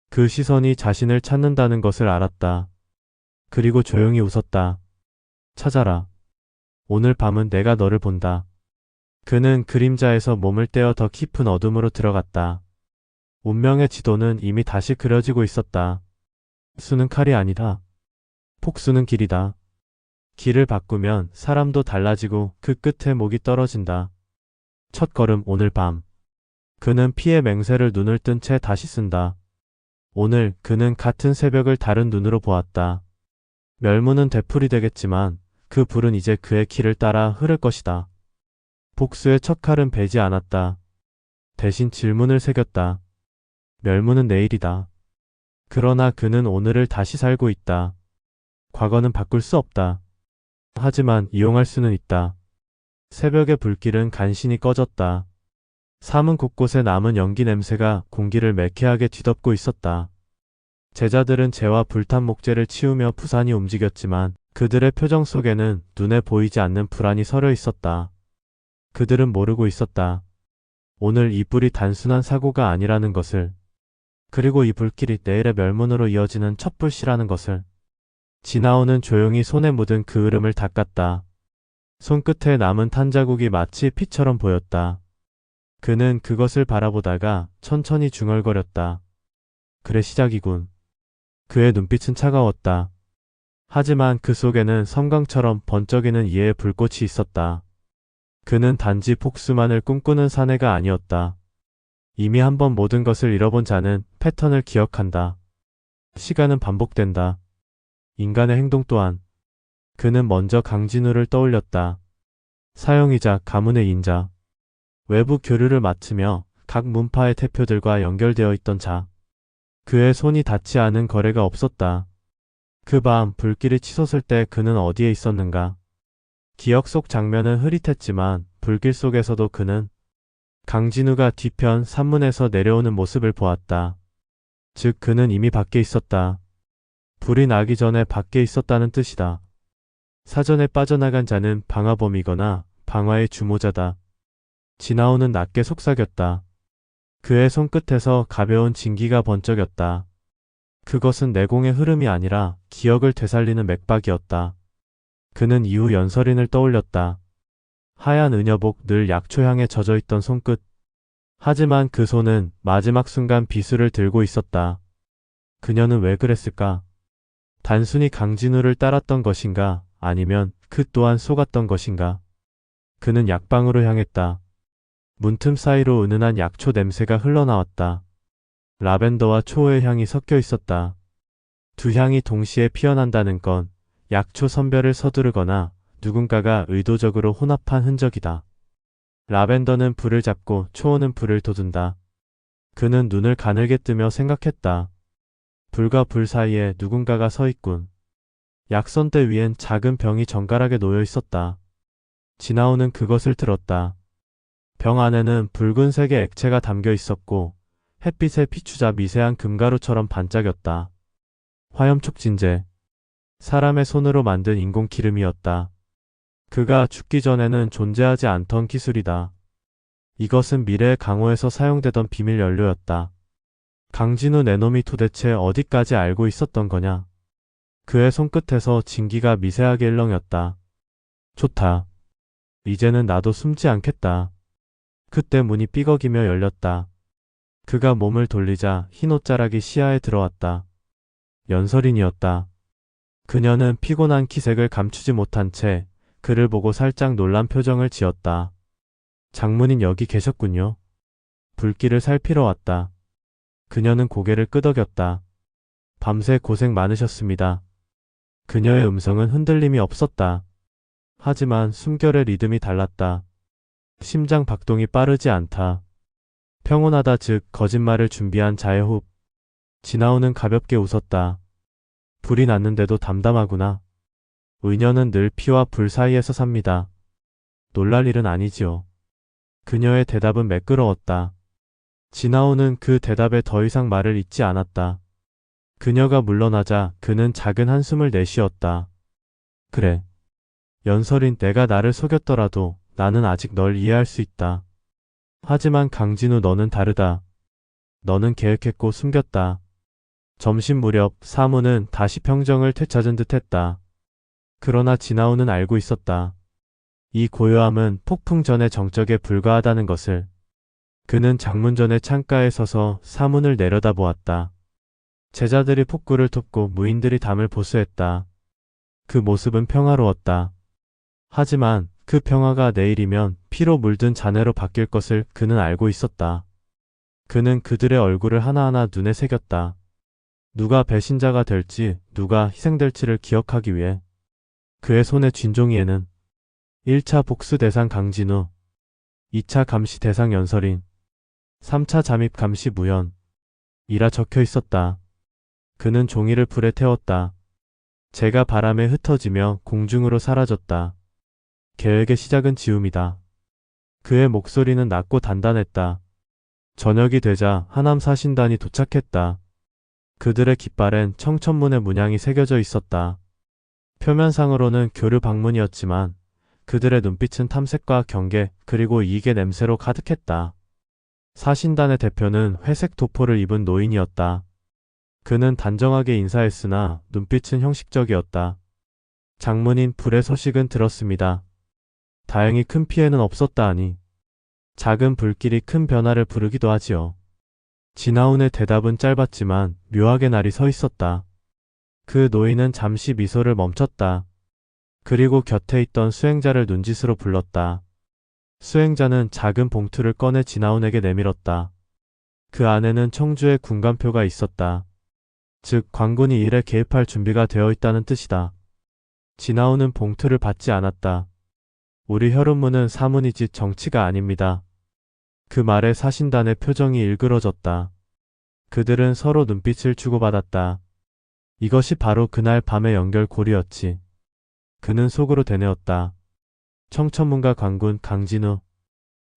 그 시선이 자신을 찾는다는 것을 알았다. 그리고 조용히 웃었다. 찾아라. 오늘 밤은 내가 너를 본다. 그는 그림자에서 몸을 떼어 더 깊은 어둠으로 들어갔다. 운명의 지도는 이미 다시 그려지고 있었다. 수는 칼이 아니다. 폭수는 길이다. 길을 바꾸면 사람도 달라지고 그 끝에 목이 떨어진다. 첫 걸음 오늘 밤. 그는 피의 맹세를 눈을 뜬 채 다시 쓴다. 오늘 그는 같은 새벽을 다른 눈으로 보았다. 멸무는 되풀이 되겠지만 그 불은 이제 그의 길을 따라 흐를 것이다. 복수의 첫 칼은 베지 않았다. 대신 질문을 새겼다. 멸무는 내일이다. 그러나 그는 오늘을 다시 살고 있다. 과거는 바꿀 수 없다. 하지만 이용할 수는 있다. 새벽의 불길은 간신히 꺼졌다. 사문 곳곳에 남은 연기 냄새가 공기를 매캐하게 뒤덮고 있었다. 제자들은 재와 불탄 목재를 치우며 부산히 움직였지만 그들의 표정 속에는 눈에 보이지 않는 불안이 서려 있었다. 그들은 모르고 있었다. 오늘 이 불이 단순한 사고가 아니라는 것을. 그리고 이 불길이 내일의 멸문으로 이어지는 첫 불씨라는 것을. 지나오는 조용히 손에 묻은 그 흐름을 닦았다. 손끝에 남은 탄 자국이 마치 피처럼 보였다. 그는 그것을 바라보다가 천천히 중얼거렸다. 그래 시작이군. 그의 눈빛은 차가웠다. 하지만 그 속에는 섬광처럼 번쩍이는 이해의 불꽃이 있었다. 그는 단지 복수만을 꿈꾸는 사내가 아니었다. 이미 한번 모든 것을 잃어본 자는 패턴을 기억한다. 시간은 반복된다. 인간의 행동 또한. 그는 먼저 강진우를 떠올렸다. 사형이자 가문의 인자. 외부 교류를 맡으며 각 문파의 대표들과 연결되어 있던 자. 그의 손이 닿지 않은 거래가 없었다. 그 밤 불길이 치솟을 때 그는 어디에 있었는가? 기억 속 장면은 흐릿했지만 불길 속에서도 그는 강진우가 뒤편 산문에서 내려오는 모습을 보았다. 즉 그는 이미 밖에 있었다. 불이 나기 전에 밖에 있었다는 뜻이다. 사전에 빠져나간 자는 방화범이거나 방화의 주모자다. 지나오는 낮게 속삭였다. 그의 손끝에서 가벼운 진기가 번쩍였다. 그것은 내공의 흐름이 아니라 기억을 되살리는 맥박이었다. 그는 이후 연설인을 떠올렸다. 하얀 은여복 늘 약초향에 젖어있던 손끝. 하지만 그 손은 마지막 순간 비수를 들고 있었다. 그녀는 왜 그랬을까? 단순히 강진우를 따랐던 것인가? 아니면 그 또한 속았던 것인가? 그는 약방으로 향했다. 문틈 사이로 은은한 약초 냄새가 흘러나왔다. 라벤더와 초호의 향이 섞여 있었다. 두 향이 동시에 피어난다는 건 약초 선별을 서두르거나 누군가가 의도적으로 혼합한 흔적이다. 라벤더는 불을 잡고 초호는 불을 돋운다. 그는 눈을 가늘게 뜨며 생각했다. 불과 불 사이에 누군가가 서 있군. 약선대 위엔 작은 병이 정갈하게 놓여 있었다. 지나오는 그것을 들었다. 병 안에는 붉은색의 액체가 담겨 있었고 햇빛에 비추자 미세한 금가루처럼 반짝였다. 화염촉진제. 사람의 손으로 만든 인공 기름이었다. 그가 죽기 전에는 존재하지 않던 기술이다. 이것은 미래의 강호에서 사용되던 비밀 연료였다. 강진우 내놈이 도대체 어디까지 알고 있었던 거냐? 그의 손끝에서 진기가 미세하게 일렁였다. 좋다. 이제는 나도 숨지 않겠다. 그때 문이 삐걱이며 열렸다. 그가 몸을 돌리자 흰 옷자락이 시야에 들어왔다. 연설인이었다. 그녀는 피곤한 기색을 감추지 못한 채 그를 보고 살짝 놀란 표정을 지었다. 장문인 여기 계셨군요. 불길을 살피러 왔다. 그녀는 고개를 끄덕였다. 밤새 고생 많으셨습니다. 그녀의 음성은 흔들림이 없었다. 하지만 숨결의 리듬이 달랐다. 심장 박동이 빠르지 않다. 평온하다, 즉 거짓말을 준비한 자의 호흡. 진아오는 가볍게 웃었다. 불이 났는데도 담담하구나. 의녀는 늘 피와 불 사이에서 삽니다. 놀랄 일은 아니지요. 그녀의 대답은 매끄러웠다. 진아오는 그 대답에 더 이상 말을 잇지 않았다. 그녀가 물러나자 그는 작은 한숨을 내쉬었다. 그래. 연설인, 내가 나를 속였더라도 나는 아직 널 이해할 수 있다. 하지만 강진우, 너는 다르다. 너는 계획했고 숨겼다. 점심 무렵 사무는 다시 평정을 되찾은 듯했다. 그러나 진아오는 알고 있었다. 이 고요함은 폭풍 전의 정적에 불과하다는 것을. 그는 장문전의 창가에 서서 사문을 내려다보았다. 제자들이 폭구를 톱고 무인들이 담을 보수했다. 그 모습은 평화로웠다. 하지만 그 평화가 내일이면 피로 물든 잔해로 바뀔 것을 그는 알고 있었다. 그는 그들의 얼굴을 하나하나 눈에 새겼다. 누가 배신자가 될지, 누가 희생될지를 기억하기 위해. 그의 손에 쥔 종이에는 1차 복수 대상 강진우, 2차 감시 대상 연설인, 3차 잠입 감시 무연 이라 적혀 있었다. 그는 종이를 불에 태웠다. 재가 바람에 흩어지며 공중으로 사라졌다. 계획의 시작은 지움이다. 그의 목소리는 낮고 단단했다. 저녁이 되자 하남 사신단이 도착했다. 그들의 깃발엔 청천문의 문양이 새겨져 있었다. 표면상으로는 교류 방문이었지만 그들의 눈빛은 탐색과 경계 그리고 이익의 냄새로 가득했다. 사신단의 대표는 회색 도포를 입은 노인이었다. 그는 단정하게 인사했으나 눈빛은 형식적이었다. 장문인, 불의 소식은 들었습니다. 다행히 큰 피해는 없었다 하니 작은 불길이 큰 변화를 부르기도 하지요. 진아온의 대답은 짧았지만 묘하게 날이 서 있었다. 그 노인은 잠시 미소를 멈췄다. 그리고 곁에 있던 수행자를 눈짓으로 불렀다. 수행자는 작은 봉투를 꺼내 진아온에게 내밀었다. 그 안에는 청주의 군간표가 있었다. 즉 관군이 일에 개입할 준비가 되어 있다는 뜻이다. 진아온은 봉투를 받지 않았다. 우리 혈흔문은 사문이지 정치가 아닙니다. 그 말에 사신단의 표정이 일그러졌다. 그들은 서로 눈빛을 주고받았다. 이것이 바로 그날 밤의 연결고리였지. 그는 속으로 되뇌었다. 청천문과 관군, 강진우,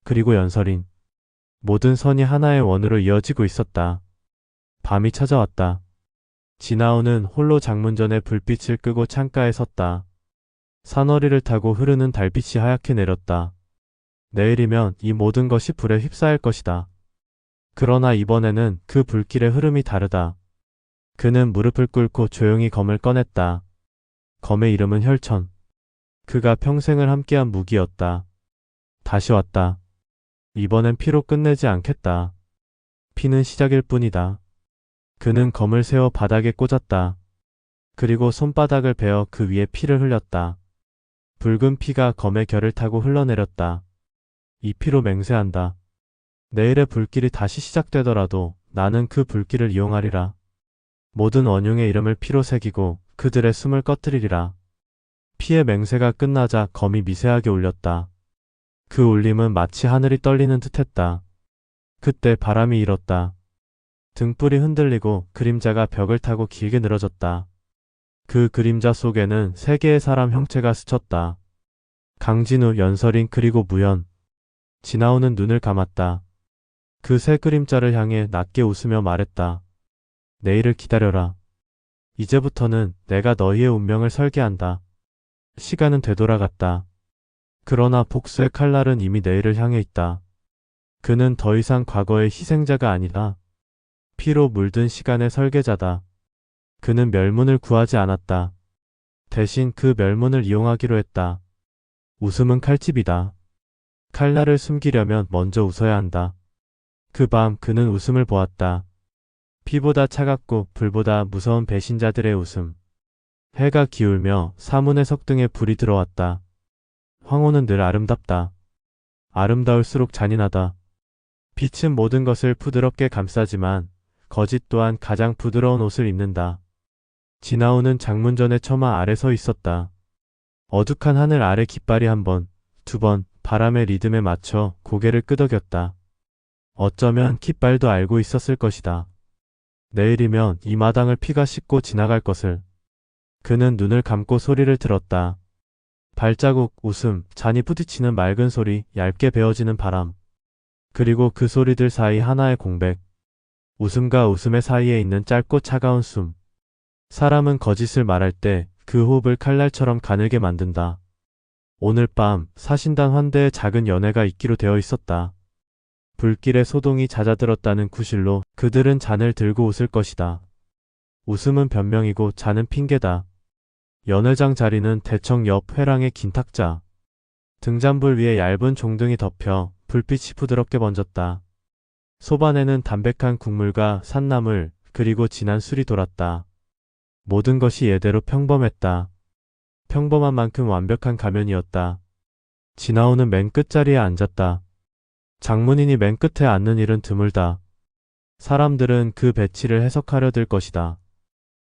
그리고 연설인. 모든 선이 하나의 원으로 이어지고 있었다. 밤이 찾아왔다. 진아오는 홀로 장문전에 불빛을 끄고 창가에 섰다. 산허리를 타고 흐르는 달빛이 하얗게 내렸다. 내일이면 이 모든 것이 불에 휩싸일 것이다. 그러나 이번에는 그 불길의 흐름이 다르다. 그는 무릎을 꿇고 조용히 검을 꺼냈다. 검의 이름은 혈천. 그가 평생을 함께한 무기였다. 다시 왔다. 이번엔 피로 끝내지 않겠다. 피는 시작일 뿐이다. 그는 검을 세워 바닥에 꽂았다. 그리고 손바닥을 베어 그 위에 피를 흘렸다. 붉은 피가 검의 결을 타고 흘러내렸다. 이 피로 맹세한다. 내일의 불길이 다시 시작되더라도 나는 그 불길을 이용하리라. 모든 원흉의 이름을 피로 새기고 그들의 숨을 꺼뜨리리라. 피의 맹세가 끝나자 검이 미세하게 울렸다. 그 울림은 마치 하늘이 떨리는 듯했다. 그때 바람이 일었다. 등불이 흔들리고 그림자가 벽을 타고 길게 늘어졌다. 그 그림자 속에는 세 개의 사람 형체가 스쳤다. 강진우, 연설인, 그리고 무연. 진아오는 눈을 감았다. 그 세 그림자를 향해 낮게 웃으며 말했다. 내일을 기다려라. 이제부터는 내가 너희의 운명을 설계한다. 시간은 되돌아갔다. 그러나 복수의 칼날은 이미 내일을 향해 있다. 그는 더 이상 과거의 희생자가 아니라 피로 물든 시간의 설계자다. 그는 멸문을 구하지 않았다. 대신 그 멸문을 이용하기로 했다. 웃음은 칼집이다. 칼날을 숨기려면 먼저 웃어야 한다. 그 밤 그는 웃음을 보았다. 피보다 차갑고 불보다 무서운 배신자들의 웃음. 해가 기울며 사문의 석등에 불이 들어왔다. 황혼은 늘 아름답다. 아름다울수록 잔인하다. 빛은 모든 것을 부드럽게 감싸지만 거짓 또한 가장 부드러운 옷을 입는다. 지나오는 장문전의 처마 아래 서 있었다. 어둑한 하늘 아래 깃발이 한 번, 두 번 바람의 리듬에 맞춰 고개를 끄덕였다. 어쩌면 깃발도 알고 있었을 것이다. 내일이면 이 마당을 피가 씻고 지나갈 것을. 그는 눈을 감고 소리를 들었다. 발자국, 웃음, 잔이 부딪히는 맑은 소리, 얇게 베어지는 바람. 그리고 그 소리들 사이 하나의 공백. 웃음과 웃음의 사이에 있는 짧고 차가운 숨. 사람은 거짓을 말할 때 그 호흡을 칼날처럼 가늘게 만든다. 오늘 밤 사신단 환대에 작은 연회가 있기로 되어 있었다. 불길에 소동이 잦아들었다는 구실로 그들은 잔을 들고 웃을 것이다. 웃음은 변명이고 잔은 핑계다. 연회장 자리는 대청 옆 회랑의 긴 탁자. 등잔불 위에 얇은 종등이 덮여 불빛이 부드럽게 번졌다. 소반에는 담백한 국물과 산나물 그리고 진한 술이 돌았다. 모든 것이 예대로 평범했다. 평범한 만큼 완벽한 가면이었다. 지나오는 맨 끝자리에 앉았다. 장문인이 맨 끝에 앉는 일은 드물다. 사람들은 그 배치를 해석하려 들 것이다.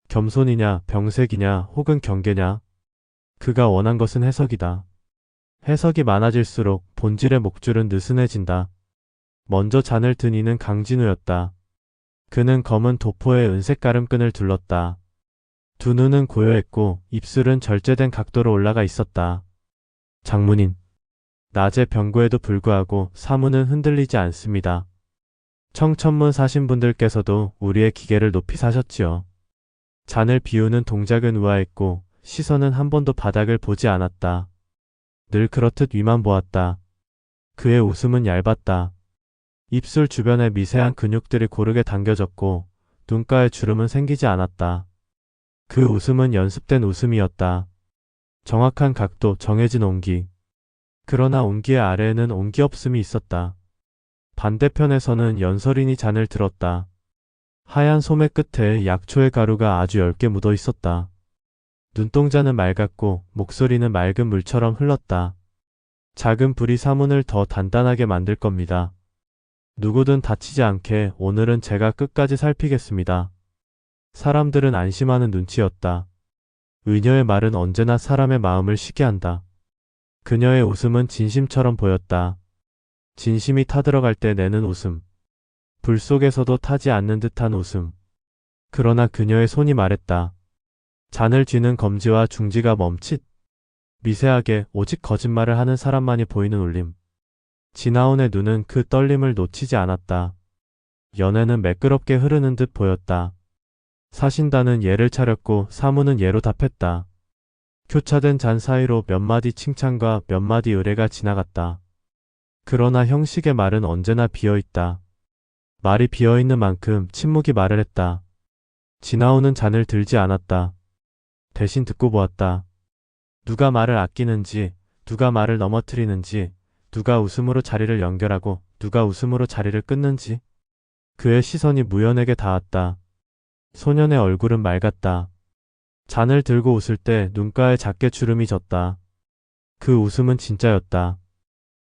겸손이냐, 병색이냐, 혹은 경계냐. 그가 원한 것은 해석이다. 해석이 많아질수록 본질의 목줄은 느슨해진다. 먼저 잔을 든 이는 강진우였다. 그는 검은 도포에 은색 가름끈을 둘렀다. 두 눈은 고요했고 입술은 절제된 각도로 올라가 있었다. 장문인. 낮의 병고에도 불구하고 사문은 흔들리지 않습니다. 청천문 사신 분들께서도 우리의 기계를 높이 사셨지요. 잔을 비우는 동작은 우아했고 시선은 한 번도 바닥을 보지 않았다. 늘 그렇듯 위만 보았다. 그의 웃음은 얇았다. 입술 주변의 미세한 근육들이 고르게 당겨졌고 눈가에 주름은 생기지 않았다. 그 웃음은 연습된 웃음이었다. 정확한 각도, 정해진 온기. 그러나 온기의 아래에는 온기 없음이 있었다. 반대편에서는 연설인이 잔을 들었다. 하얀 소매 끝에 약초의 가루가 아주 엷게 묻어 있었다. 눈동자는 맑았고 목소리는 맑은 물처럼 흘렀다. 작은 불이 사문을 더 단단하게 만들 겁니다. 누구든 다치지 않게 오늘은 제가 끝까지 살피겠습니다. 사람들은 안심하는 눈치였다. 의녀의 말은 언제나 사람의 마음을 쉬게 한다. 그녀의 웃음은 진심처럼 보였다. 진심이 타들어갈 때 내는 웃음. 불 속에서도 타지 않는 듯한 웃음. 그러나 그녀의 손이 말했다. 잔을 쥐는 검지와 중지가 멈칫. 미세하게 오직 거짓말을 하는 사람만이 보이는 울림. 지나온의 눈은 그 떨림을 놓치지 않았다. 연애는 매끄럽게 흐르는 듯 보였다. 사신단은 예를 차렸고 사무는 예로 답했다. 교차된 잔 사이로 몇 마디 칭찬과 몇 마디 의뢰가 지나갔다. 그러나 형식의 말은 언제나 비어있다. 말이 비어있는 만큼 침묵이 말을 했다. 지나오는 잔을 들지 않았다. 대신 듣고 보았다. 누가 말을 아끼는지, 누가 말을 넘어뜨리는지, 누가 웃음으로 자리를 연결하고 누가 웃음으로 자리를 끊는지. 그의 시선이 무연에게 닿았다. 소년의 얼굴은 맑았다. 잔을 들고 웃을 때 눈가에 작게 주름이 졌다. 그 웃음은 진짜였다.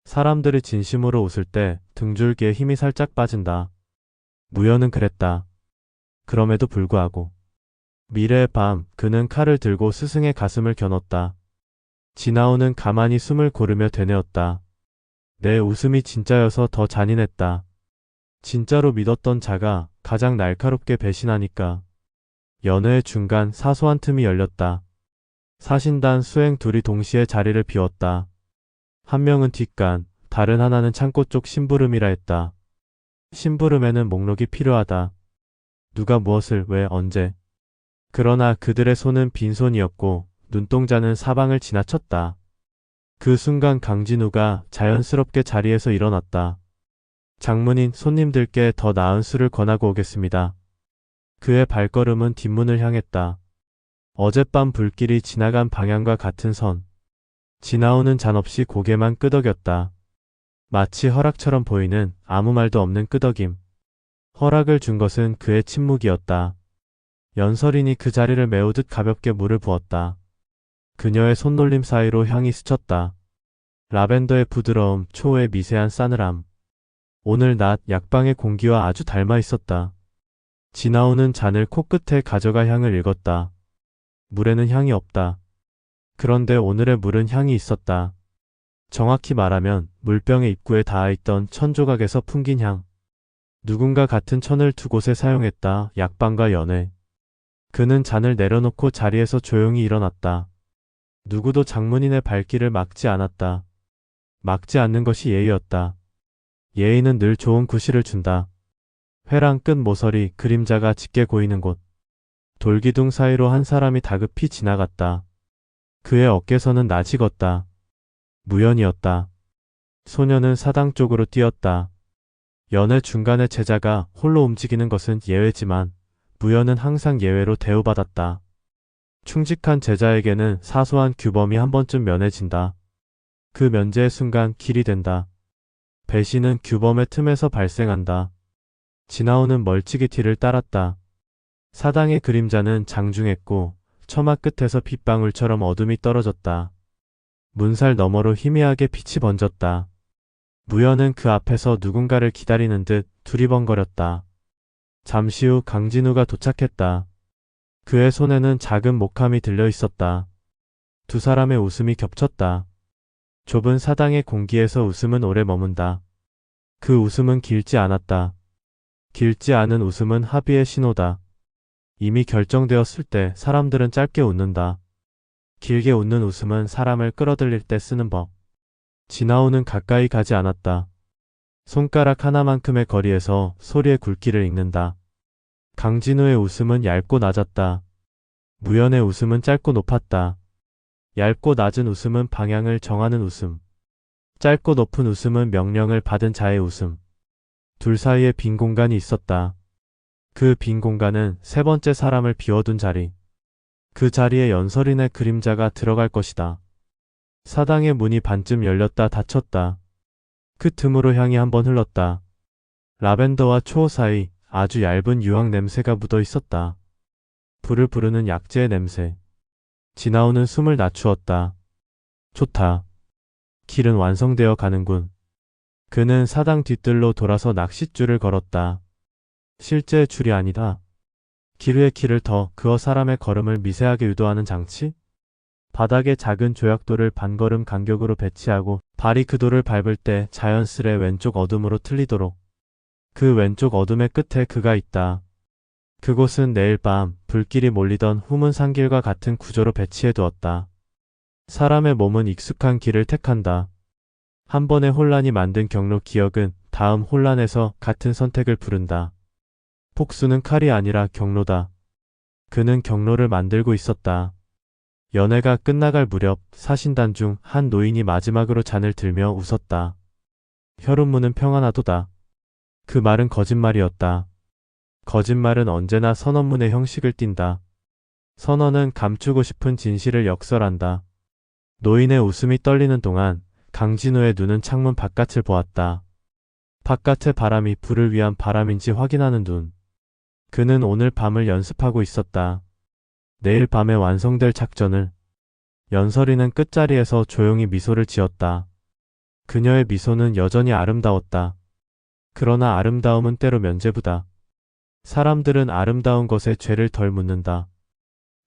사람들이 진심으로 웃을 때 등줄기에 힘이 살짝 빠진다. 무연은 그랬다. 그럼에도 불구하고 미래의 밤 그는 칼을 들고 스승의 가슴을 겨눴다. 지나오는 가만히 숨을 고르며 되뇌었다. 내 웃음이 진짜여서 더 잔인했다. 진짜로 믿었던 자가 가장 날카롭게 배신하니까. 연회의 중간 사소한 틈이 열렸다. 사신단 수행 둘이 동시에 자리를 비웠다. 한 명은 뒷간, 다른 하나는 창고 쪽 심부름이라 했다. 심부름에는 목록이 필요하다. 누가 무엇을 왜 언제. 그러나 그들의 손은 빈손이었고 눈동자는 사방을 지나쳤다. 그 순간 강진우가 자연스럽게 자리에서 일어났다. 장문인 손님들께 더 나은 술을 권하고 오겠습니다. 그의 발걸음은 뒷문을 향했다. 어젯밤 불길이 지나간 방향과 같은 선. 지나오는 잔 없이 고개만 끄덕였다. 마치 허락처럼 보이는 아무 말도 없는 끄덕임. 허락을 준 것은 그의 침묵이었다. 연설인이 그 자리를 메우듯 가볍게 물을 부었다. 그녀의 손놀림 사이로 향이 스쳤다. 라벤더의 부드러움, 초의 미세한 싸늘함. 오늘 낮 약방의 공기와 아주 닮아 있었다. 지나오는 잔을 코끝에 가져가 향을 읽었다. 물에는 향이 없다. 그런데 오늘의 물은 향이 있었다. 정확히 말하면 물병의 입구에 닿아있던 천 조각에서 풍긴 향. 누군가 같은 천을 두 곳에 사용했다. 약방과 연회. 그는 잔을 내려놓고 자리에서 조용히 일어났다. 누구도 장문인의 발길을 막지 않았다. 막지 않는 것이 예의였다. 예의는 늘 좋은 구실을 준다. 회랑 끝 모서리 그림자가 짙게 고이는 곳. 돌기둥 사이로 한 사람이 다급히 지나갔다. 그의 어깨선은 나직었다. 무연이었다. 소녀는 사당 쪽으로 뛰었다. 연회 중간에 제자가 홀로 움직이는 것은 예외지만 무연은 항상 예외로 대우받았다. 충직한 제자에게는 사소한 규범이 한 번쯤 면해진다. 그 면제의 순간 길이 된다. 배신은 규범의 틈에서 발생한다. 지나오는 멀찍이티를 따랐다. 사당의 그림자는 장중했고 처마 끝에서 빗방울처럼 어둠이 떨어졌다. 문살 너머로 희미하게 빛이 번졌다. 무연은 그 앞에서 누군가를 기다리는 듯 두리번거렸다. 잠시 후 강진우가 도착했다. 그의 손에는 작은 목함이 들려 있었다. 두 사람의 웃음이 겹쳤다. 좁은 사당의 공기에서 웃음은 오래 머문다. 그 웃음은 길지 않았다. 길지 않은 웃음은 합의의 신호다. 이미 결정되었을 때 사람들은 짧게 웃는다. 길게 웃는 웃음은 사람을 끌어들일 때 쓰는 법. 지나오는 가까이 가지 않았다. 손가락 하나만큼의 거리에서 소리의 굵기를 읽는다. 강진우의 웃음은 얇고 낮았다. 무연의 웃음은 짧고 높았다. 얇고 낮은 웃음은 방향을 정하는 웃음. 짧고 높은 웃음은 명령을 받은 자의 웃음. 둘 사이에 빈 공간이 있었다. 그 빈 공간은 세 번째 사람을 비워둔 자리. 그 자리에 연설인의 그림자가 들어갈 것이다. 사당의 문이 반쯤 열렸다 닫혔다. 그 틈으로 향이 한번 흘렀다. 라벤더와 초 사이 아주 얇은 유황 냄새가 묻어 있었다. 불을 부르는 약재의 냄새. 지나오는 숨을 낮추었다. 좋다. 길은 완성되어 가는군. 그는 사당 뒤뜰로 돌아서 낚싯줄을 걸었다. 실제의 줄이 아니다. 길 위에 길을 더 그어 사람의 걸음을 미세하게 유도하는 장치? 바닥에 작은 조약돌을 반걸음 간격으로 배치하고 발이 그 돌을 밟을 때 자연스레 왼쪽 어둠으로 틀리도록. 그 왼쪽 어둠의 끝에 그가 있다. 그곳은 내일 밤 불길이 몰리던 후문 산길과 같은 구조로 배치해 두었다. 사람의 몸은 익숙한 길을 택한다. 한 번의 혼란이 만든 경로 기억은 다음 혼란에서 같은 선택을 부른다. 폭수는 칼이 아니라 경로다. 그는 경로를 만들고 있었다. 연회가 끝나갈 무렵 사신단 중 한 노인이 마지막으로 잔을 들며 웃었다. 혈흔무는 평안하도다. 그 말은 거짓말이었다. 거짓말은 언제나 선언문의 형식을 띈다. 선언은 감추고 싶은 진실을 역설한다. 노인의 웃음이 떨리는 동안 강진우의 눈은 창문 바깥을 보았다. 바깥의 바람이 불을 위한 바람인지 확인하는 눈. 그는 오늘 밤을 연습하고 있었다. 내일 밤에 완성될 작전을. 연설이는 끝자리에서 조용히 미소를 지었다. 그녀의 미소는 여전히 아름다웠다. 그러나 아름다움은 때로 면죄부다. 사람들은 아름다운 것에 죄를 덜 묻는다.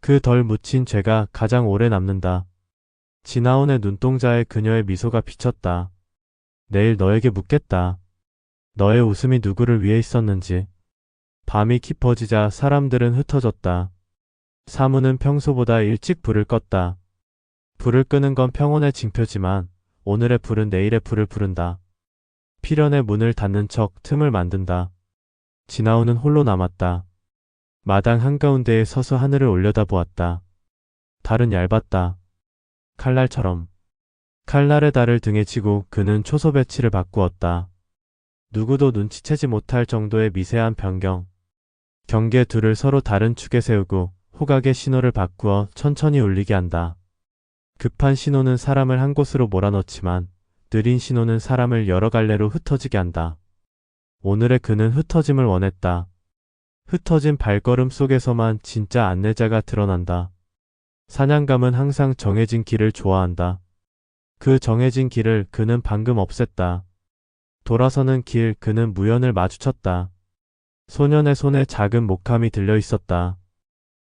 그 덜 묻힌 죄가 가장 오래 남는다. 지나온의 눈동자에 그녀의 미소가 비쳤다. 내일 너에게 묻겠다. 너의 웃음이 누구를 위해 있었는지. 밤이 깊어지자 사람들은 흩어졌다. 사무는 평소보다 일찍 불을 껐다. 불을 끄는 건 평온의 징표지만 오늘의 불은 내일의 불을 부른다. 필연의 문을 닫는 척 틈을 만든다. 지나오는 홀로 남았다. 마당 한가운데에 서서 하늘을 올려다보았다. 달은 얇았다. 칼날처럼. 칼날의 달을 등에 지고 그는 초소 배치를 바꾸었다. 누구도 눈치채지 못할 정도의 미세한 변경. 경계 둘을 서로 다른 축에 세우고 호각의 신호를 바꾸어 천천히 울리게 한다. 급한 신호는 사람을 한 곳으로 몰아넣지만 느린 신호는 사람을 여러 갈래로 흩어지게 한다. 오늘의 그는 흩어짐을 원했다. 흩어진 발걸음 속에서만 진짜 안내자가 드러난다. 사냥감은 항상 정해진 길을 좋아한다. 그 정해진 길을 그는 방금 없앴다. 돌아서는 길 그는 무연을 마주쳤다. 소년의 손에 작은 목함이 들려 있었다.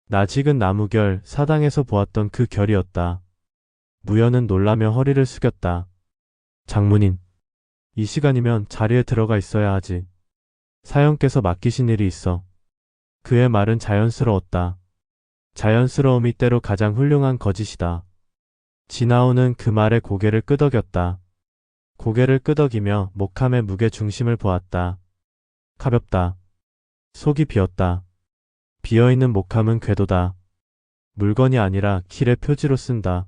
낯익은 나무결, 사당에서 보았던 그 결이었다. 무연은 놀라며 허리를 숙였다. 장문인, 이 시간이면 자리에 들어가 있어야 하지. 사형께서 맡기신 일이 있어. 그의 말은 자연스러웠다. 자연스러움이 때로 가장 훌륭한 거짓이다. 진아오는 그 말에 고개를 끄덕였다. 고개를 끄덕이며 목함의 무게 중심을 보았다. 가볍다. 속이 비었다. 비어있는 목함은 궤도다. 물건이 아니라 길의 표지로 쓴다.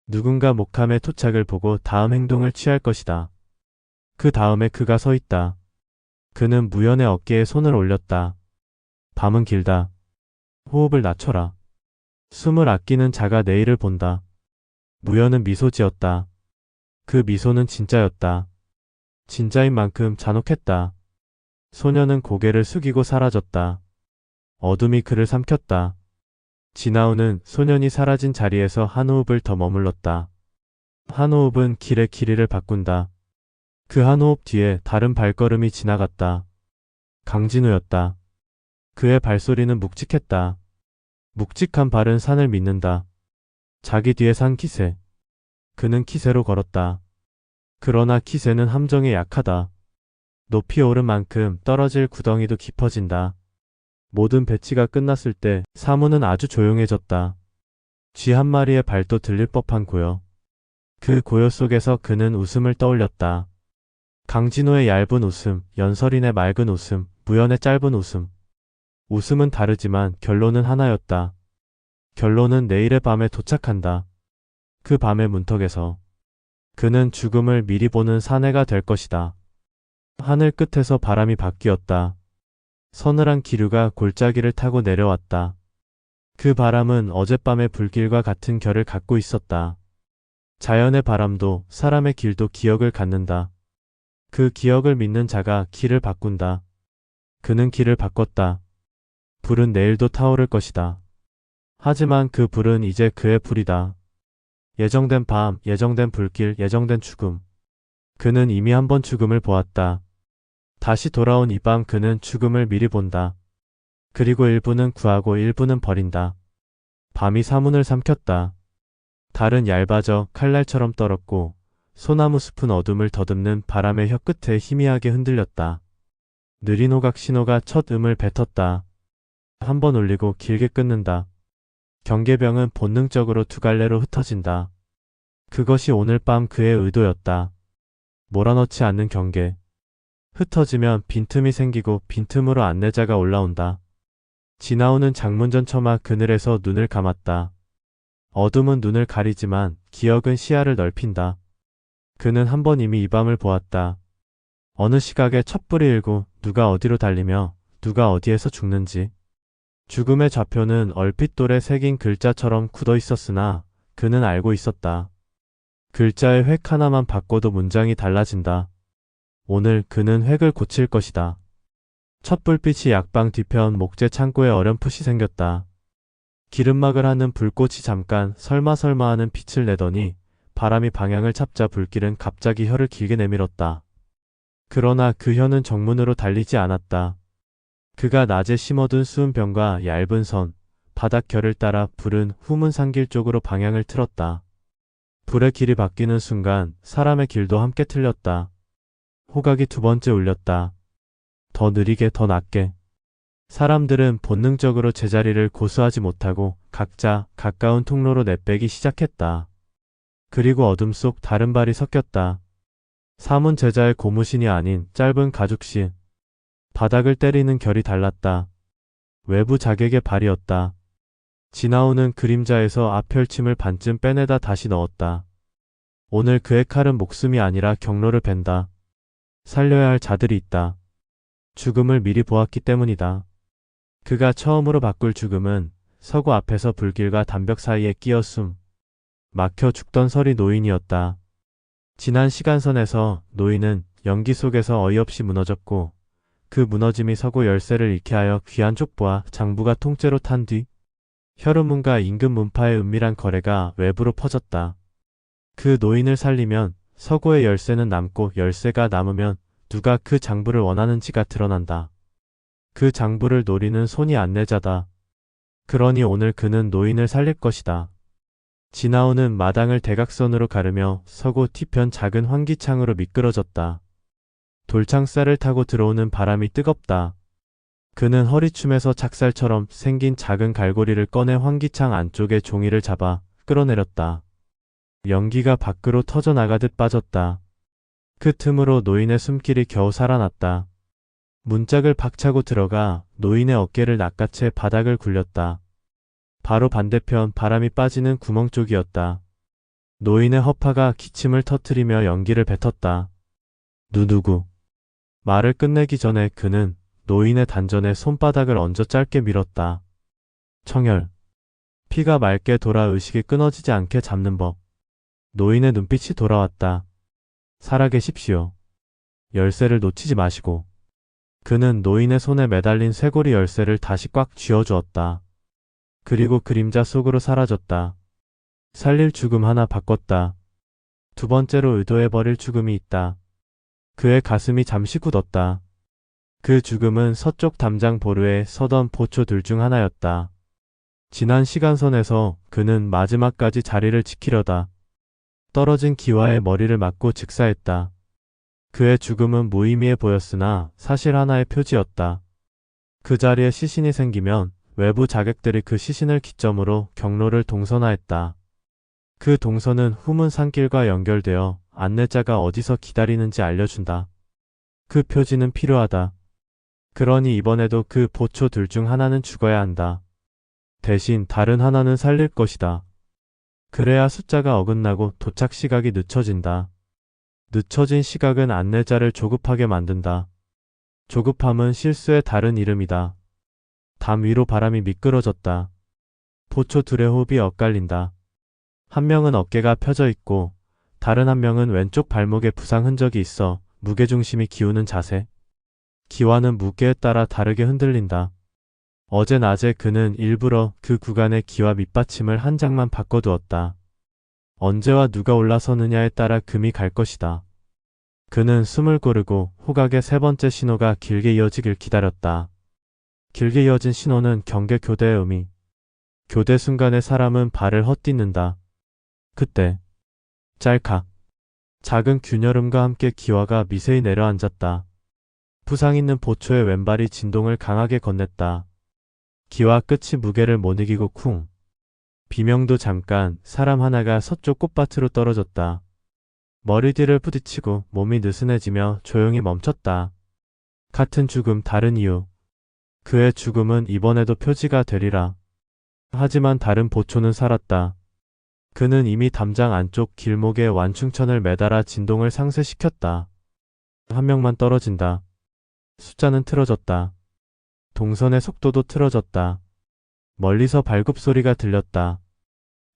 누군가 목함의 토착을 보고 다음 행동을 취할 것이다. 그 다음에 그가 서 있다. 그는 무연의 어깨에 손을 올렸다. 밤은 길다. 호흡을 낮춰라. 숨을 아끼는 자가 내일을 본다. 무연은 미소 지었다. 그 미소는 진짜였다. 진짜인 만큼 잔혹했다. 소년은 고개를 숙이고 사라졌다. 어둠이 그를 삼켰다. 진아오는 소년이 사라진 자리에서 한 호흡을 더 머물렀다. 한 호흡은 길의 길이를 바꾼다. 그 한 호흡 뒤에 다른 발걸음이 지나갔다. 강진우였다. 그의 발소리는 묵직했다. 묵직한 발은 산을 믿는다. 자기 뒤에 산 키새. 그는 키새로 걸었다. 그러나 키새는 함정에 약하다. 높이 오른 만큼 떨어질 구덩이도 깊어진다. 모든 배치가 끝났을 때 사무는 아주 조용해졌다. 쥐 한 마리의 발도 들릴 법한 고요. 그 고요 속에서 그는 웃음을 떠올렸다. 강진호의 얇은 웃음, 연설인의 맑은 웃음, 무연의 짧은 웃음. 웃음은 다르지만 결론은 하나였다. 결론은 내일의 밤에 도착한다. 그 밤의 문턱에서 그는 죽음을 미리 보는 사내가 될 것이다. 하늘 끝에서 바람이 바뀌었다. 서늘한 기류가 골짜기를 타고 내려왔다. 그 바람은 어젯밤의 불길과 같은 결을 갖고 있었다. 자연의 바람도 사람의 길도 기억을 갖는다. 그 기억을 믿는 자가 길을 바꾼다. 그는 길을 바꿨다. 불은 내일도 타오를 것이다. 하지만 그 불은 이제 그의 불이다. 예정된 밤, 예정된 불길, 예정된 죽음. 그는 이미 한 번 죽음을 보았다. 다시 돌아온 이 밤 그는 죽음을 미리 본다. 그리고 일부는 구하고 일부는 버린다. 밤이 사문을 삼켰다. 달은 얇아져 칼날처럼 떨었고 소나무 숲은 어둠을 더듬는 바람의 혀끝에 희미하게 흔들렸다. 느린 호각 신호가 첫 음을 뱉었다. 한 번 울리고 길게 끊는다. 경계병은 본능적으로 두 갈래로 흩어진다. 그것이 오늘 밤 그의 의도였다. 몰아넣지 않는 경계. 흩어지면 빈틈이 생기고 빈틈으로 안내자가 올라온다. 지나오는 장문전 처마 그늘에서 눈을 감았다. 어둠은 눈을 가리지만 기억은 시야를 넓힌다. 그는 한 번 이미 이 밤을 보았다. 어느 시각에 촛불이 일고 누가 어디로 달리며 누가 어디에서 죽는지. 죽음의 좌표는 얼핏 돌에 새긴 글자처럼 굳어 있었으나 그는 알고 있었다. 글자의 획 하나만 바꿔도 문장이 달라진다. 오늘 그는 획을 고칠 것이다. 첫 불빛이 약방 뒤편 목재 창고에 어렴풋이 생겼다. 기름막을 하는 불꽃이 잠깐 설마 하는 빛을 내더니 바람이 방향을 잡자 불길은 갑자기 혀를 길게 내밀었다. 그러나 그 혀는 정문으로 달리지 않았다. 그가 낮에 심어둔 수은병과 얇은 선, 바닥 결을 따라 불은 후문산길 쪽으로 방향을 틀었다. 불의 길이 바뀌는 순간 사람의 길도 함께 틀렸다. 호각이 두 번째 울렸다. 더 느리게 더 낮게. 사람들은 본능적으로 제자리를 고수하지 못하고 각자 가까운 통로로 내빼기 시작했다. 그리고 어둠 속 다른 발이 섞였다. 사문 제자의 고무신이 아닌 짧은 가죽신. 바닥을 때리는 결이 달랐다. 외부 자객의 발이었다. 지나오는 그림자에서 앞펼침을 반쯤 빼내다 다시 넣었다. 오늘 그의 칼은 목숨이 아니라 경로를 벤다. 살려야 할 자들이 있다. 죽음을 미리 보았기 때문이다. 그가 처음으로 바꿀 죽음은 서구 앞에서 불길과 담벽 사이에 끼어 막혀 죽던 서리 노인이었다. 지난 시간선에서 노인은 연기 속에서 어이없이 무너졌고 그 무너짐이 서고 열쇠를 잃게 하여 귀한 족보와 장부가 통째로 탄 뒤 혈우문과 인근 문파의 은밀한 거래가 외부로 퍼졌다. 그 노인을 살리면 서고의 열쇠는 남고 열쇠가 남으면 누가 그 장부를 원하는지가 드러난다. 그 장부를 노리는 손이 안내자다. 그러니 오늘 그는 노인을 살릴 것이다. 진아오는 마당을 대각선으로 가르며 서고 뒤편 작은 환기창으로 미끄러졌다. 돌창살을 타고 들어오는 바람이 뜨겁다. 그는 허리춤에서 작살처럼 생긴 작은 갈고리를 꺼내 환기창 안쪽에 종이를 잡아 끌어내렸다. 연기가 밖으로 터져나가듯 빠졌다. 그 틈으로 노인의 숨길이 겨우 살아났다. 문짝을 박차고 들어가 노인의 어깨를 낚아채 바닥을 굴렸다. 바로 반대편 바람이 빠지는 구멍 쪽이었다. 노인의 허파가 기침을 터뜨리며 연기를 뱉었다. 누누구. 말을 끝내기 전에 그는 노인의 단전에 손바닥을 얹어 짧게 밀었다. 청열. 피가 맑게 돌아 의식이 끊어지지 않게 잡는 법. 노인의 눈빛이 돌아왔다. 살아계십시오. 열쇠를 놓치지 마시고. 그는 노인의 손에 매달린 쇠고리 열쇠를 다시 꽉 쥐어주었다. 그리고 그림자 속으로 사라졌다. 살릴 죽음 하나 바꿨다. 두 번째로 의도해버릴 죽음이 있다. 그의 가슴이 잠시 굳었다. 그 죽음은 서쪽 담장 보루에 서던 보초들 중 하나였다. 지난 시간선에서 그는 마지막까지 자리를 지키려다 떨어진 기와의 머리를 맞고 즉사했다. 그의 죽음은 무의미해 보였으나 사실 하나의 표지였다. 그 자리에 시신이 생기면 외부 자객들이 그 시신을 기점으로 경로를 동선화했다. 그 동선은 후문 산길과 연결되어 안내자가 어디서 기다리는지 알려준다. 그 표지는 필요하다. 그러니 이번에도 그 보초들 중 하나는 죽어야 한다. 대신 다른 하나는 살릴 것이다. 그래야 숫자가 어긋나고 도착 시각이 늦춰진다. 늦춰진 시각은 안내자를 조급하게 만든다. 조급함은 실수의 다른 이름이다. 담 위로 바람이 미끄러졌다. 보초 둘의 호흡이 엇갈린다. 한 명은 어깨가 펴져 있고 다른 한 명은 왼쪽 발목에 부상 흔적이 있어 무게중심이 기우는 자세. 기와는 무게에 따라 다르게 흔들린다. 어제 낮에 그는 일부러 그 구간의 기와 밑받침을 한 장만 바꿔두었다. 언제와 누가 올라서느냐에 따라 금이 갈 것이다. 그는 숨을 고르고 후각의 세 번째 신호가 길게 이어지길 기다렸다. 길게 이어진 신호는 경계 교대의 의미. 교대 순간에 사람은 발을 헛디는다. 그때 짤칵. 작은 균열음과 함께 기와가 미세히 내려앉았다. 부상 있는 보초의 왼발이 진동을 강하게 건넸다. 기와 끝이 무게를 못 이기고 쿵. 비명도 잠깐 사람 하나가 서쪽 꽃밭으로 떨어졌다. 머리 뒤를 부딪히고 몸이 느슨해지며 조용히 멈췄다. 같은 죽음 다른 이유. 그의 죽음은 이번에도 표지가 되리라. 하지만 다른 보초는 살았다. 그는 이미 담장 안쪽 길목에 완충천을 매달아 진동을 상쇄시켰다. 한 명만 떨어진다. 숫자는 틀어졌다. 동선의 속도도 틀어졌다. 멀리서 발굽소리가 들렸다.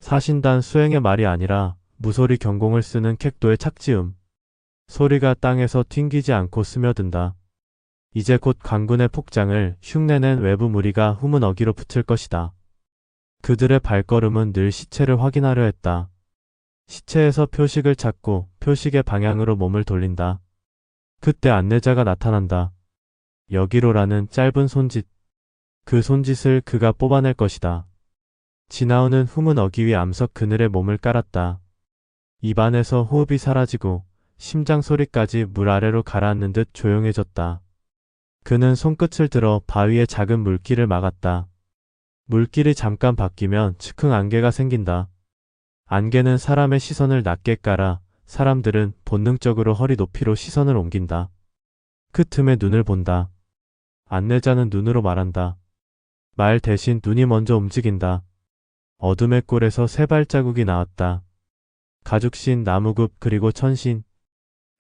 사신단 수행의 말이 아니라 무소리 경공을 쓰는 객도의 착지음. 소리가 땅에서 튕기지 않고 스며든다. 이제 곧 관군의 폭장을 흉내낸 외부 무리가 후문 어기로 붙을 것이다. 그들의 발걸음은 늘 시체를 확인하려 했다. 시체에서 표식을 찾고 표식의 방향으로 몸을 돌린다. 그때 안내자가 나타난다. 여기로라는 짧은 손짓. 그 손짓을 그가 뽑아낼 것이다. 진아오는 후문 어기 위 암석 그늘에 몸을 깔았다. 입안에서 호흡이 사라지고 심장 소리까지 물 아래로 가라앉는 듯 조용해졌다. 그는 손끝을 들어 바위의 작은 물길을 막았다. 물길이 잠깐 바뀌면 즉흥 안개가 생긴다. 안개는 사람의 시선을 낮게 깔아 사람들은 본능적으로 허리 높이로 시선을 옮긴다. 그 틈에 눈을 본다. 안내자는 눈으로 말한다. 말 대신 눈이 먼저 움직인다. 어둠의 꼴에서 세 발자국이 나왔다. 가죽신, 나무굽 그리고 천신.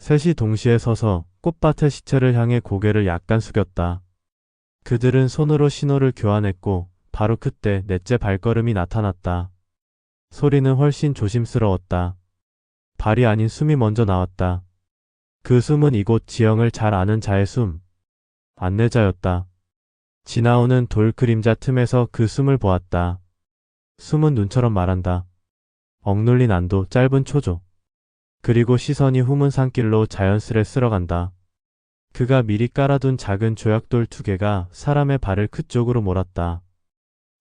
셋이 동시에 서서 꽃밭의 시체를 향해 고개를 약간 숙였다. 그들은 손으로 신호를 교환했고 바로 그때 넷째 발걸음이 나타났다. 소리는 훨씬 조심스러웠다. 발이 아닌 숨이 먼저 나왔다. 그 숨은 이곳 지형을 잘 아는 자의 숨. 안내자였다. 지나오는 돌 그림자 틈에서 그 숨을 보았다. 숨은 눈처럼 말한다. 억눌린 안도, 짧은 초조. 그리고 시선이 후문 산길로 자연스레 쓸어간다. 그가 미리 깔아둔 작은 조약돌 2개가 사람의 발을 그쪽으로 몰았다.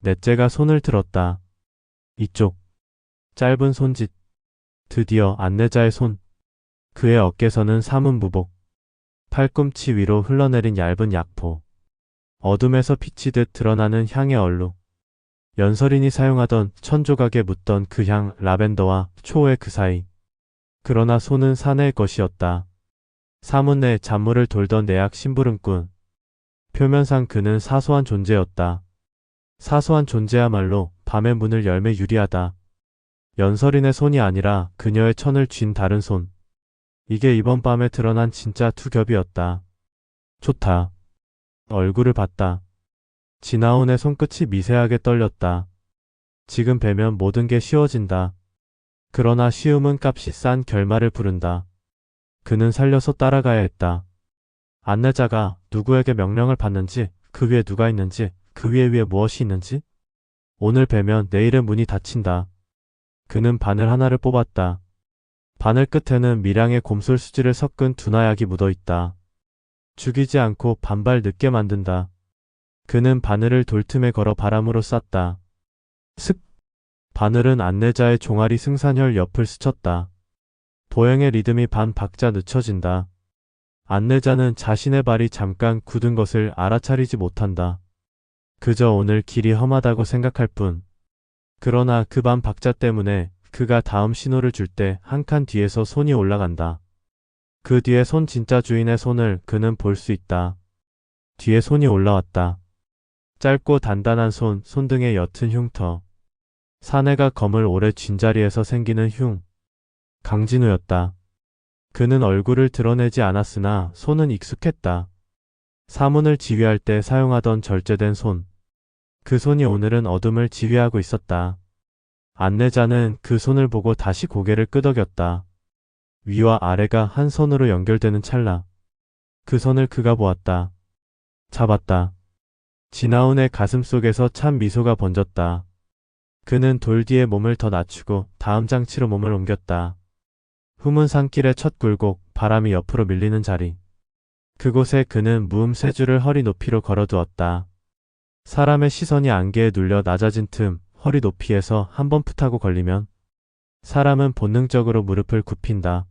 넷째가 손을 들었다. 이쪽. 짧은 손짓. 드디어 안내자의 손. 그의 어깨선은 사문 무복. 팔꿈치 위로 흘러내린 얇은 약포. 어둠에서 비치듯 드러나는 향의 얼룩. 연설인이 사용하던 천조각에 묻던 그 향, 라벤더와 초의 그 사이. 그러나 손은 사내의 것이었다. 사문 내 잔물을 돌던 내약 심부름꾼. 표면상 그는 사소한 존재였다. 사소한 존재야말로 밤의 문을 열매 유리하다. 연설인의 손이 아니라 그녀의 천을 쥔 다른 손. 이게 이번 밤에 드러난 진짜 투겹이었다. 좋다. 얼굴을 봤다. 지나온의 손끝이 미세하게 떨렸다. 지금 뵈면 모든 게 쉬워진다. 그러나 쉬움은 값이 싼 결말을 부른다. 그는 살려서 따라가야 했다. 안내자가 누구에게 명령을 받는지, 그 위에 누가 있는지, 그 위에 무엇이 있는지. 오늘 뵈면 내일의 문이 닫힌다. 그는 바늘 하나를 뽑았다. 바늘 끝에는 밀양의 곰솔 수지를 섞은 두나약이 묻어있다. 죽이지 않고 반발 늦게 만든다. 그는 바늘을 돌틈에 걸어 바람으로 쐈다. 슥! 바늘은 안내자의 종아리 승산혈 옆을 스쳤다. 보행의 리듬이 반 박자 늦춰진다. 안내자는 자신의 발이 잠깐 굳은 것을 알아차리지 못한다. 그저 오늘 길이 험하다고 생각할 뿐. 그러나 그 반 박자 때문에 그가 다음 신호를 줄 때 한 칸 뒤에서 손이 올라간다. 그 뒤에 손 진짜 주인의 손을 그는 볼 수 있다. 뒤에 손이 올라왔다. 짧고 단단한 손등에 옅은 흉터. 사내가 검을 오래 쥔 자리에서 생기는 흉. 강진우였다. 그는 얼굴을 드러내지 않았으나 손은 익숙했다. 사문을 지휘할 때 사용하던 절제된 손. 그 손이 오늘은 어둠을 지휘하고 있었다. 안내자는 그 손을 보고 다시 고개를 끄덕였다. 위와 아래가 한 손으로 연결되는 찰나. 그 손을 그가 보았다. 잡았다. 지나온의 가슴 속에서 참 미소가 번졌다. 그는 돌 뒤에 몸을 더 낮추고 다음 장치로 몸을 옮겼다. 후문 산길의 첫 굴곡, 바람이 옆으로 밀리는 자리. 그곳에 그는 무음 세 줄을 허리 높이로 걸어두었다. 사람의 시선이 안개에 눌려 낮아진 틈, 허리 높이에서 한번 풋하고 걸리면 사람은 본능적으로 무릎을 굽힌다.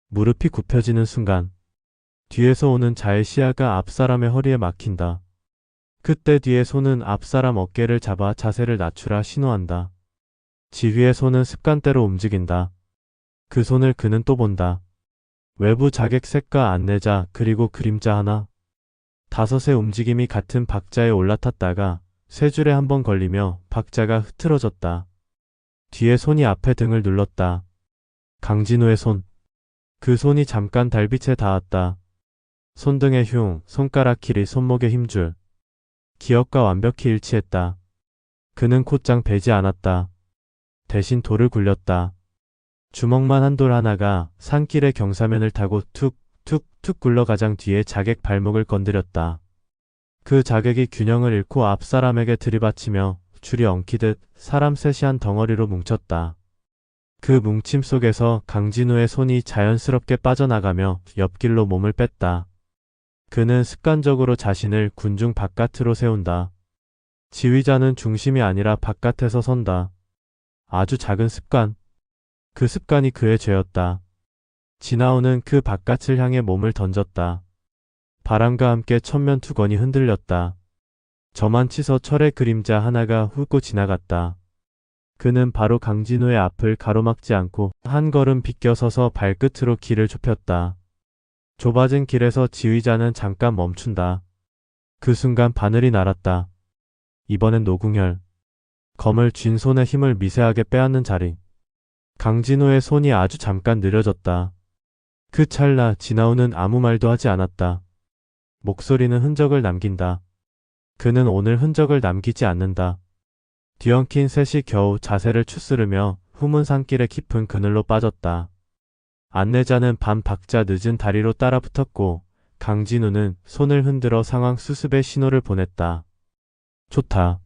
무릎이 굽혀지는 순간 뒤에서 오는 자의 시야가 앞사람의 허리에 막힌다. 그때 뒤에 손은 앞사람 어깨를 잡아 자세를 낮추라 신호한다. 지휘의 손은 습관대로 움직인다. 그 손을 그는 또 본다. 외부 자객색과 안내자 그리고 그림자 하나. 다섯의 움직임이 같은 박자에 올라탔다가 세 줄에 한 번 걸리며 박자가 흐트러졌다. 뒤에 손이 앞에 등을 눌렀다. 강진우의 손. 그 손이 잠깐 달빛에 닿았다. 손등의 흉, 손가락 길이 손목의 힘줄. 기억과 완벽히 일치했다. 그는 곧장 베지 않았다. 대신 돌을 굴렸다. 주먹만 한 돌 하나가 산길의 경사면을 타고 툭툭툭 굴러 가장 뒤에 자객 발목을 건드렸다. 그 자객이 균형을 잃고 앞사람에게 들이받치며 줄이 엉키듯 사람 셋이 한 덩어리로 뭉쳤다. 그 뭉침 속에서 강진우의 손이 자연스럽게 빠져나가며 옆길로 몸을 뺐다. 그는 습관적으로 자신을 군중 바깥으로 세운다. 지휘자는 중심이 아니라 바깥에서 선다. 아주 작은 습관. 그 습관이 그의 죄였다. 지나오는 그 바깥을 향해 몸을 던졌다. 바람과 함께 천면투건이 흔들렸다. 저만치서 철의 그림자 하나가 훑고 지나갔다. 그는 바로 강진우의 앞을 가로막지 않고 한 걸음 비껴서서 발끝으로 길을 좁혔다. 좁아진 길에서 지휘자는 잠깐 멈춘다. 그 순간 바늘이 날았다. 이번엔 노궁혈. 검을 쥔 손의 힘을 미세하게 빼앗는 자리. 강진우의 손이 아주 잠깐 느려졌다. 그 찰나 지나오는 아무 말도 하지 않았다. 목소리는 흔적을 남긴다. 그는 오늘 흔적을 남기지 않는다. 뒤엉킨 셋이 겨우 자세를 추스르며 후문 산길의 깊은 그늘로 빠졌다. 안내자는 반 박자 늦은 다리로 따라 붙었고 강진우는 손을 흔들어 상황 수습의 신호를 보냈다. 좋다.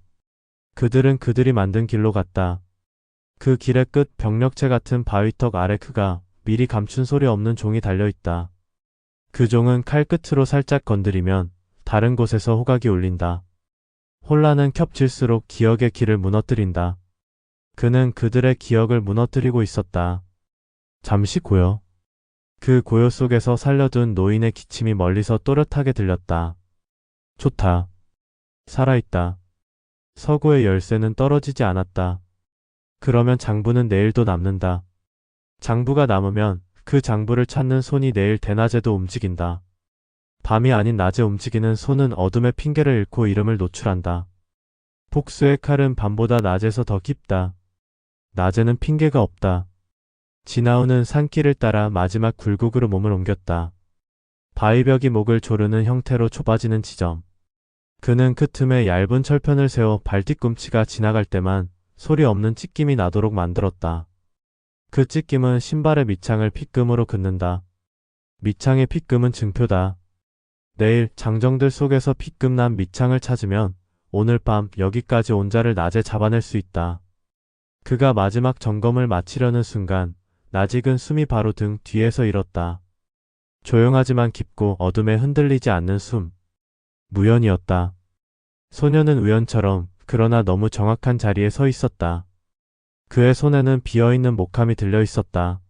그들은 그들이 만든 길로 갔다. 그 길의 끝 벽력체 같은 바위턱 아래 크가 미리 감춘 소리 없는 종이 달려있다. 그 종은 칼끝으로 살짝 건드리면 다른 곳에서 호각이 울린다. 혼란은 겹칠수록 기억의 길을 무너뜨린다. 그는 그들의 기억을 무너뜨리고 있었다. 잠시 고요. 그 고요 속에서 살려둔 노인의 기침이 멀리서 또렷하게 들렸다. 좋다. 살아있다. 서구의 열쇠는 떨어지지 않았다. 그러면 장부는 내일도 남는다. 장부가 남으면 그 장부를 찾는 손이 내일 대낮에도 움직인다. 밤이 아닌 낮에 움직이는 손은 어둠의 핑계를 잃고 이름을 노출한다. 복수의 칼은 밤보다 낮에서 더 깊다. 낮에는 핑계가 없다. 진아우는 산길을 따라 마지막 굴곡으로 몸을 옮겼다. 바위벽이 목을 조르는 형태로 좁아지는 지점. 그는 그 틈에 얇은 철편을 세워 발뒤꿈치가 지나갈 때만 소리 없는 찢김이 나도록 만들었다. 그 찢김은 신발의 밑창을 핏금으로 긋는다. 밑창의 핏금은 증표다. 내일 장정들 속에서 핏금 난 밑창을 찾으면 오늘 밤 여기까지 온 자를 낮에 잡아낼 수 있다. 그가 마지막 점검을 마치려는 순간 낯익은 숨이 바로 등 뒤에서 일었다. 조용하지만 깊고 어둠에 흔들리지 않는 숨. 무연이었다. 소녀는 우연처럼 그러나 너무 정확한 자리에 서 있었다. 그의 손에는 비어있는 목함이 들려 있었다.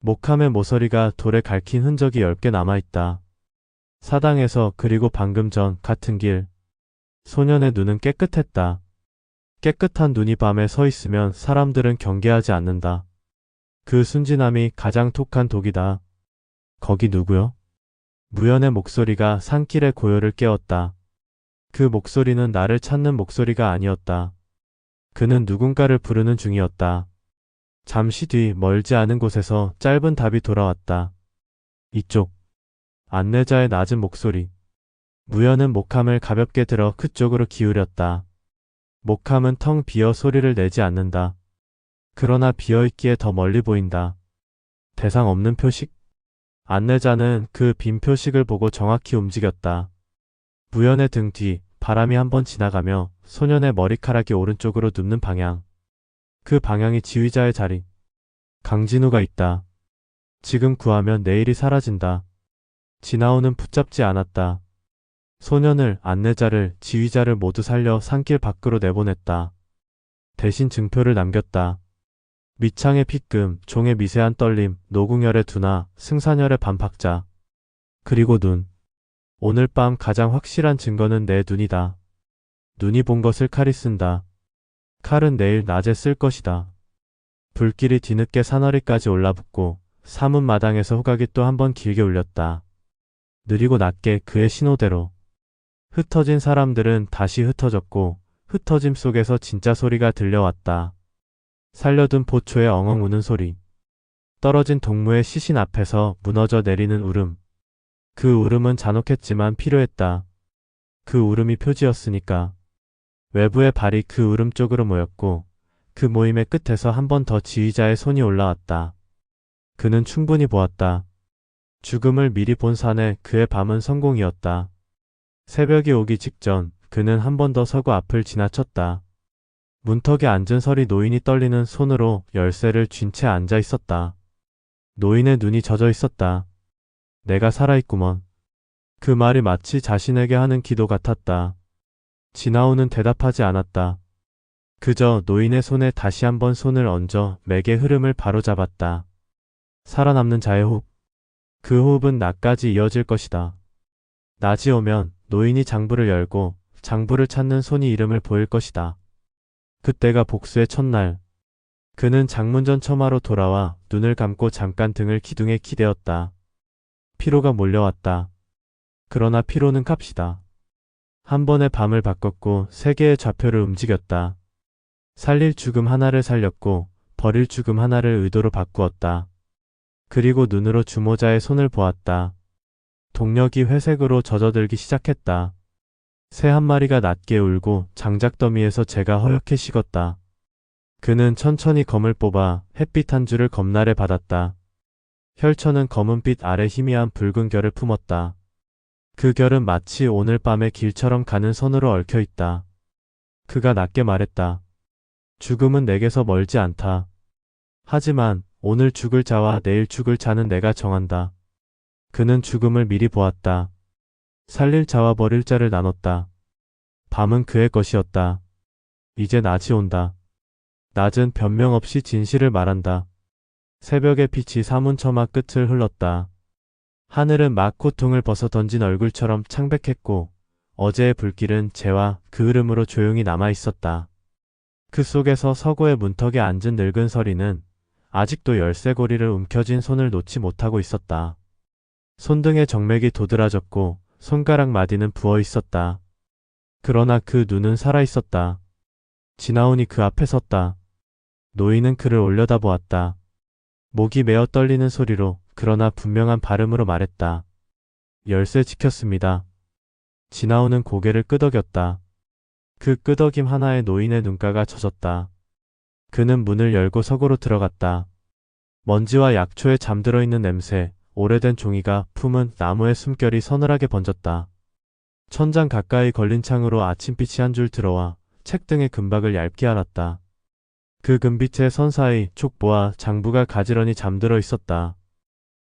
목함의 모서리가 돌에 갈킨 흔적이 10개 남아있다. 사당에서 그리고 방금 전 같은 길. 소년의 눈은 깨끗했다. 깨끗한 눈이 밤에 서 있으면 사람들은 경계하지 않는다. 그 순진함이 가장 톡한 독이다. 거기 누구요? 무연의 목소리가 산길의 고요를 깨웠다. 그 목소리는 나를 찾는 목소리가 아니었다. 그는 누군가를 부르는 중이었다. 잠시 뒤 멀지 않은 곳에서 짧은 답이 돌아왔다. 이쪽. 안내자의 낮은 목소리. 무연은 목함을 가볍게 들어 그쪽으로 기울였다. 목함은 텅 비어 소리를 내지 않는다. 그러나 비어있기에 더 멀리 보인다. 대상 없는 표식? 안내자는 그 빈 표식을 보고 정확히 움직였다. 무연의 등 뒤 바람이 한번 지나가며 소년의 머리카락이 오른쪽으로 눕는 방향. 그 방향이 지휘자의 자리. 강진우가 있다. 지금 구하면 내일이 사라진다. 진아오는 붙잡지 않았다. 소년을, 안내자를, 지휘자를 모두 살려 산길 밖으로 내보냈다. 대신 증표를 남겼다. 밑창의 핏금, 종의 미세한 떨림, 노궁열의 둔화, 승산열의 반박자. 그리고 눈. 오늘 밤 가장 확실한 증거는 내 눈이다. 눈이 본 것을 칼이 쓴다. 칼은 내일 낮에 쓸 것이다. 불길이 뒤늦게 사너리까지 올라붙고 사문 마당에서 후각이 또 한 번 길게 울렸다. 느리고 낮게 그의 신호대로. 흩어진 사람들은 다시 흩어졌고 흩어짐 속에서 진짜 소리가 들려왔다. 살려둔 보초의 엉엉 우는 소리. 떨어진 동무의 시신 앞에서 무너져 내리는 울음. 그 울음은 잔혹했지만 필요했다. 그 울음이 표지였으니까. 외부의 발이 그 울음 쪽으로 모였고 그 모임의 끝에서 한 번 더 지휘자의 손이 올라왔다. 그는 충분히 보았다. 죽음을 미리 본 산에 그의 밤은 성공이었다. 새벽이 오기 직전 그는 한 번 더 서구 앞을 지나쳤다. 문턱에 앉은 서리 노인이 떨리는 손으로 열쇠를 쥔 채 앉아 있었다. 노인의 눈이 젖어 있었다. 내가 살아있구먼. 그 말이 마치 자신에게 하는 기도 같았다. 진아오는 대답하지 않았다. 그저 노인의 손에 다시 한번 손을 얹어 맥의 흐름을 바로잡았다. 살아남는 자의 호흡. 그 호흡은 낮까지 이어질 것이다. 낮이 오면 노인이 장부를 열고 장부를 찾는 손이 이름을 보일 것이다. 그때가 복수의 첫날. 그는 장문전 처마로 돌아와 눈을 감고 잠깐 등을 기둥에 기대었다. 피로가 몰려왔다. 그러나 피로는 값이다. 한 번의 밤을 바꿨고 세 개의 좌표를 움직였다. 살릴 죽음 하나를 살렸고 버릴 죽음 하나를 의도로 바꾸었다. 그리고 눈으로 주모자의 손을 보았다. 동력이 회색으로 젖어들기 시작했다. 새 한 마리가 낮게 울고 장작더미에서 재가 허옇게 식었다. 그는 천천히 검을 뽑아 햇빛 한 줄을 검날에 받았다. 혈천은 검은빛 아래 희미한 붉은 결을 품었다. 그 결은 마치 오늘 밤의 길처럼 가는 선으로 얽혀 있다. 그가 낮게 말했다. 죽음은 내게서 멀지 않다. 하지만 오늘 죽을 자와 내일 죽을 자는 내가 정한다. 그는 죽음을 미리 보았다. 살릴 자와 버릴 자를 나눴다. 밤은 그의 것이었다. 이제 낮이 온다. 낮은 변명 없이 진실을 말한다. 새벽의 빛이 사문처마 끝을 흘렀다. 하늘은 막 코퉁을 벗어 던진 얼굴처럼 창백했고 어제의 불길은 재와 그 흐름으로 조용히 남아 있었다. 그 속에서 서고의 문턱에 앉은 늙은 서리는 아직도 열쇠고리를 움켜쥔 손을 놓지 못하고 있었다. 손등의 정맥이 도드라졌고 손가락 마디는 부어 있었다. 그러나 그 눈은 살아 있었다. 지나온이 그 앞에 섰다. 노인은 그를 올려다보았다. 목이 메어 떨리는 소리로 그러나 분명한 발음으로 말했다. 열쇠 지켰습니다. 지나온은 고개를 끄덕였다. 그 끄덕임 하나에 노인의 눈가가 젖었다. 그는 문을 열고 서고로 들어갔다. 먼지와 약초에 잠들어 있는 냄새, 오래된 종이가 품은 나무의 숨결이 서늘하게 번졌다. 천장 가까이 걸린 창으로 아침빛이 한 줄 들어와 책등의 금박을 얇게 알았다. 그 금빛의 선 사이 촉보와 장부가 가지런히 잠들어 있었다.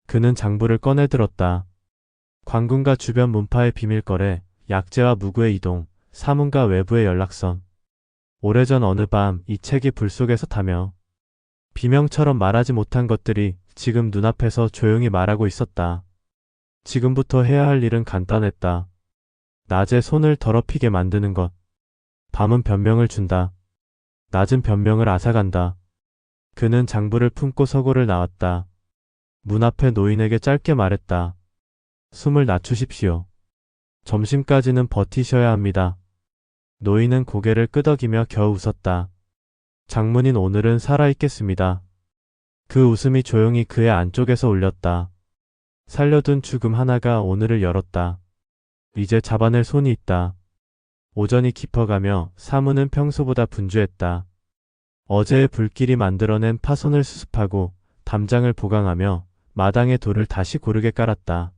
그는 장부를 꺼내 들었다. 관군과 주변 문파의 비밀거래, 약재와 무구의 이동, 사문과 외부의 연락선. 오래전 어느 밤 이 책이 불 속에서 타며 비명처럼 말하지 못한 것들이 지금 눈앞에서 조용히 말하고 있었다. 지금부터 해야 할 일은 간단했다. 낮에 손을 더럽히게 만드는 것. 밤은 변명을 준다. 낮은 변명을 앗아간다. 그는 장부를 품고 서고를 나왔다. 문 앞에 노인에게 짧게 말했다. 숨을 낮추십시오. 점심까지는 버티셔야 합니다. 노인은 고개를 끄덕이며 겨우 웃었다. 장문인 오늘은 살아있겠습니다. 그 웃음이 조용히 그의 안쪽에서 울렸다. 살려둔 죽음 하나가 오늘을 열었다. 이제 잡아낼 손이 있다. 오전이 깊어가며 사문은 평소보다 분주했다. 어제의 불길이 만들어낸 파손을 수습하고 담장을 보강하며 마당에 돌을 다시 고르게 깔았다.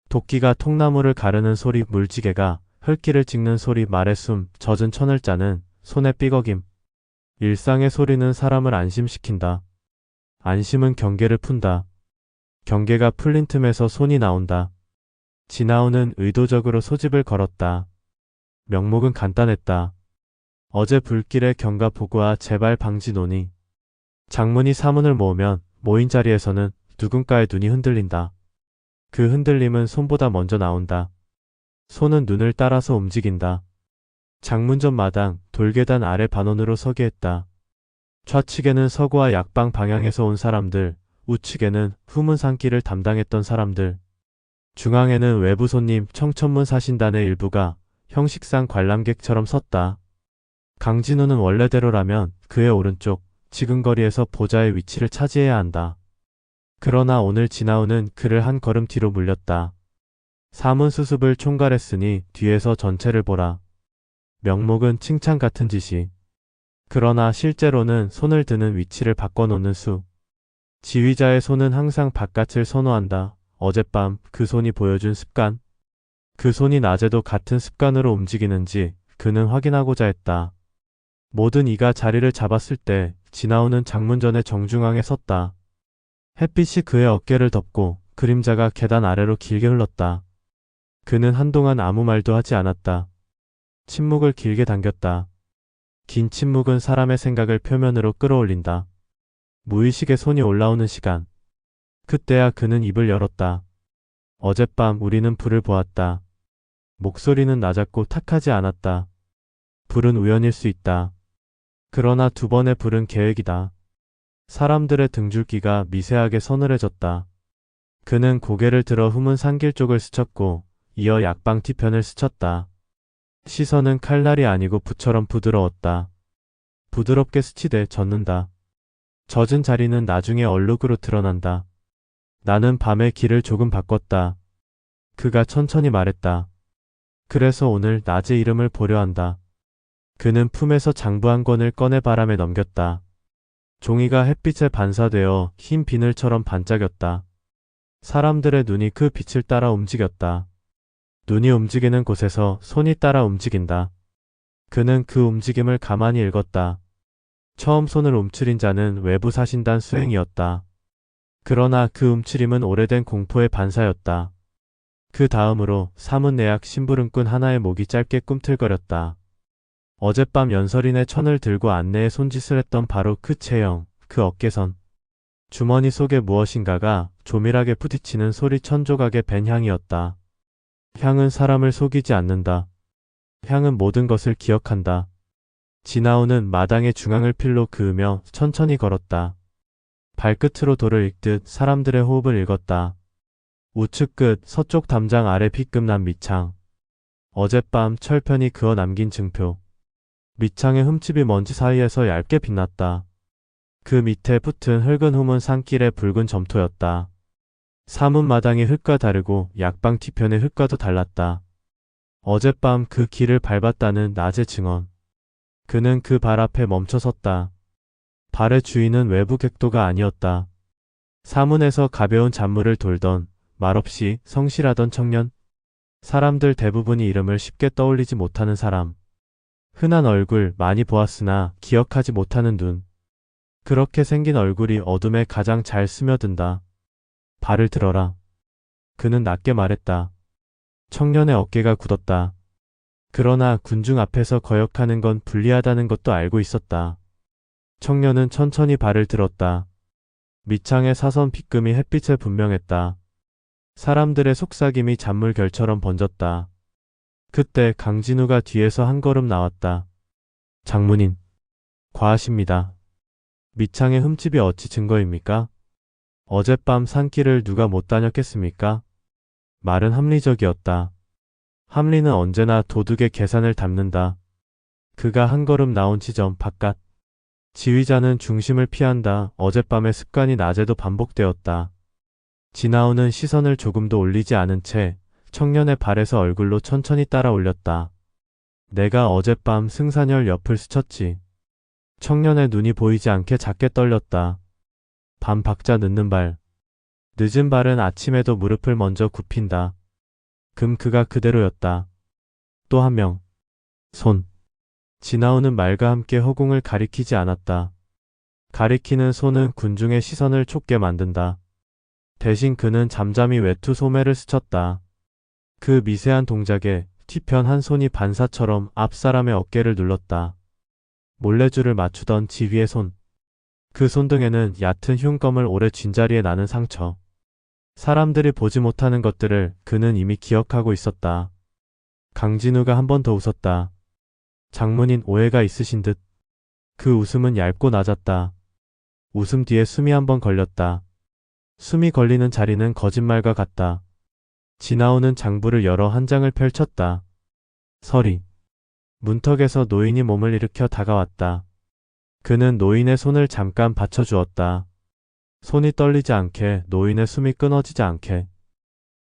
도끼가 통나무를 가르는 소리, 물지개가 흙길을 찍는 소리, 말의 숨, 젖은 천을 짜는 손의 삐걱임. 일상의 소리는 사람을 안심시킨다. 안심은 경계를 푼다. 경계가 풀린 틈에서 손이 나온다. 지나오는 의도적으로 소집을 걸었다. 명목은 간단했다. 어제 불길의 경과 보고와 재발 방지 논의. 장문이 사문을 모으면 모인 자리에서는 누군가의 눈이 흔들린다. 그 흔들림은 손보다 먼저 나온다. 손은 눈을 따라서 움직인다. 장문전 마당, 돌계단 아래 반원으로 서게 했다. 좌측에는 서구와 약방 방향에서 온 사람들, 우측에는 후문 산길을 담당했던 사람들. 중앙에는 외부 손님 청천문 사신단의 일부가 형식상 관람객처럼 섰다. 강진우는 원래대로라면 그의 오른쪽, 지근거리에서 보좌의 위치를 차지해야 한다. 그러나 오늘 지나오는 그를 한 걸음 뒤로 물렸다. 사문 수습을 총괄했으니 뒤에서 전체를 보라. 명목은 칭찬 같은 짓이. 그러나 실제로는 손을 드는 위치를 바꿔놓는 수. 지휘자의 손은 항상 바깥을 선호한다. 어젯밤 그 손이 보여준 습관. 그 손이 낮에도 같은 습관으로 움직이는지 그는 확인하고자 했다. 모든 이가 자리를 잡았을 때 지나오는 장문전의 정중앙에 섰다. 햇빛이 그의 어깨를 덮고 그림자가 계단 아래로 길게 흘렀다. 그는 한동안 아무 말도 하지 않았다. 침묵을 길게 당겼다. 긴 침묵은 사람의 생각을 표면으로 끌어올린다. 무의식의 손이 올라오는 시간. 그때야 그는 입을 열었다. 어젯밤 우리는 불을 보았다. 목소리는 낮았고 탁하지 않았다. 불은 우연일 수 있다. 그러나 두 번의 불은 계획이다. 사람들의 등줄기가 미세하게 서늘해졌다. 그는 고개를 들어 후문 산길 쪽을 스쳤고 이어 약방 뒤편을 스쳤다. 시선은 칼날이 아니고 붓처럼 부드러웠다. 부드럽게 스치되 젖는다. 젖은 자리는 나중에 얼룩으로 드러난다. 나는 밤의 길을 조금 바꿨다. 그가 천천히 말했다. 그래서 오늘 낮의 이름을 보려 한다. 그는 품에서 장부 한 권을 꺼내 바람에 넘겼다. 종이가 햇빛에 반사되어 흰 비늘처럼 반짝였다. 사람들의 눈이 그 빛을 따라 움직였다. 눈이 움직이는 곳에서 손이 따라 움직인다. 그는 그 움직임을 가만히 읽었다. 처음 손을 움츠린 자는 외부 사신단 수행이었다. 그러나 그 움츠림은 오래된 공포의 반사였다. 그 다음으로 사문내약 심부름꾼 하나의 목이 짧게 꿈틀거렸다. 어젯밤 연설인의 천을 들고 안내에 손짓을 했던 바로 그 체형, 그 어깨선. 주머니 속에 무엇인가가 조밀하게 부딪히는 소리 천조각의 밴 향이었다. 향은 사람을 속이지 않는다. 향은 모든 것을 기억한다. 지나오는 마당의 중앙을 필로 그으며 천천히 걸었다. 발끝으로 돌을 읽듯 사람들의 호흡을 읽었다. 우측 끝 서쪽 담장 아래 B급 난 밑창. 어젯밤 철편이 그어 남긴 증표. 밑창의 흠집이 먼지 사이에서 얇게 빛났다. 그 밑에 붙은 흙은 후문 산길의 붉은 점토였다. 사문 마당의 흙과 다르고 약방 뒤편의 흙과도 달랐다. 어젯밤 그 길을 밟았다는 낮의 증언. 그는 그 발 앞에 멈춰 섰다. 발의 주인은 외부 객도가 아니었다. 사문에서 가벼운 잔물을 돌던 말없이 성실하던 청년. 사람들 대부분이 이름을 쉽게 떠올리지 못하는 사람. 흔한 얼굴 많이 보았으나 기억하지 못하는 눈. 그렇게 생긴 얼굴이 어둠에 가장 잘 스며든다. 발을 들어라. 그는 낮게 말했다. 청년의 어깨가 굳었다. 그러나 군중 앞에서 거역하는 건 불리하다는 것도 알고 있었다. 청년은 천천히 발을 들었다. 밑창의 사선 빗금이 햇빛에 분명했다. 사람들의 속삭임이 잔물결처럼 번졌다. 그때 강진우가 뒤에서 한 걸음 나왔다. 장문인, 과하십니다. 밑창의 흠집이 어찌 증거입니까? 어젯밤 산길을 누가 못 다녔겠습니까? 말은 합리적이었다. 합리는 언제나 도둑의 계산을 담는다. 그가 한 걸음 나온 지점 바깥. 지휘자는 중심을 피한다. 어젯밤의 습관이 낮에도 반복되었다. 지나오는 시선을 조금도 올리지 않은 채 청년의 발에서 얼굴로 천천히 따라 올렸다. 내가 어젯밤 승산열 옆을 스쳤지. 청년의 눈이 보이지 않게 작게 떨렸다. 밤 박자 늦는 발. 늦은 발은 아침에도 무릎을 먼저 굽힌다. 그가 그대로였다. 또 한 명. 손. 지나오는 말과 함께 허공을 가리키지 않았다. 가리키는 손은 군중의 시선을 촉게 만든다. 대신 그는 잠잠히 외투 소매를 스쳤다. 그 미세한 동작에 뒤편 한 손이 반사처럼 앞 사람의 어깨를 눌렀다. 몰래줄을 맞추던 지휘의 손. 그 손등에는 얕은 흉검을 오래 쥔 자리에 나는 상처. 사람들이 보지 못하는 것들을 그는 이미 기억하고 있었다. 강진우가 한 번 더 웃었다. 장문인 오해가 있으신 듯. 그 웃음은 얇고 낮았다. 웃음 뒤에 숨이 한 번 걸렸다. 숨이 걸리는 자리는 거짓말과 같다. 지나오는 장부를 열어 한 장을 펼쳤다. 서리. 문턱에서 노인이 몸을 일으켜 다가왔다. 그는 노인의 손을 잠깐 받쳐주었다. 손이 떨리지 않게, 노인의 숨이 끊어지지 않게.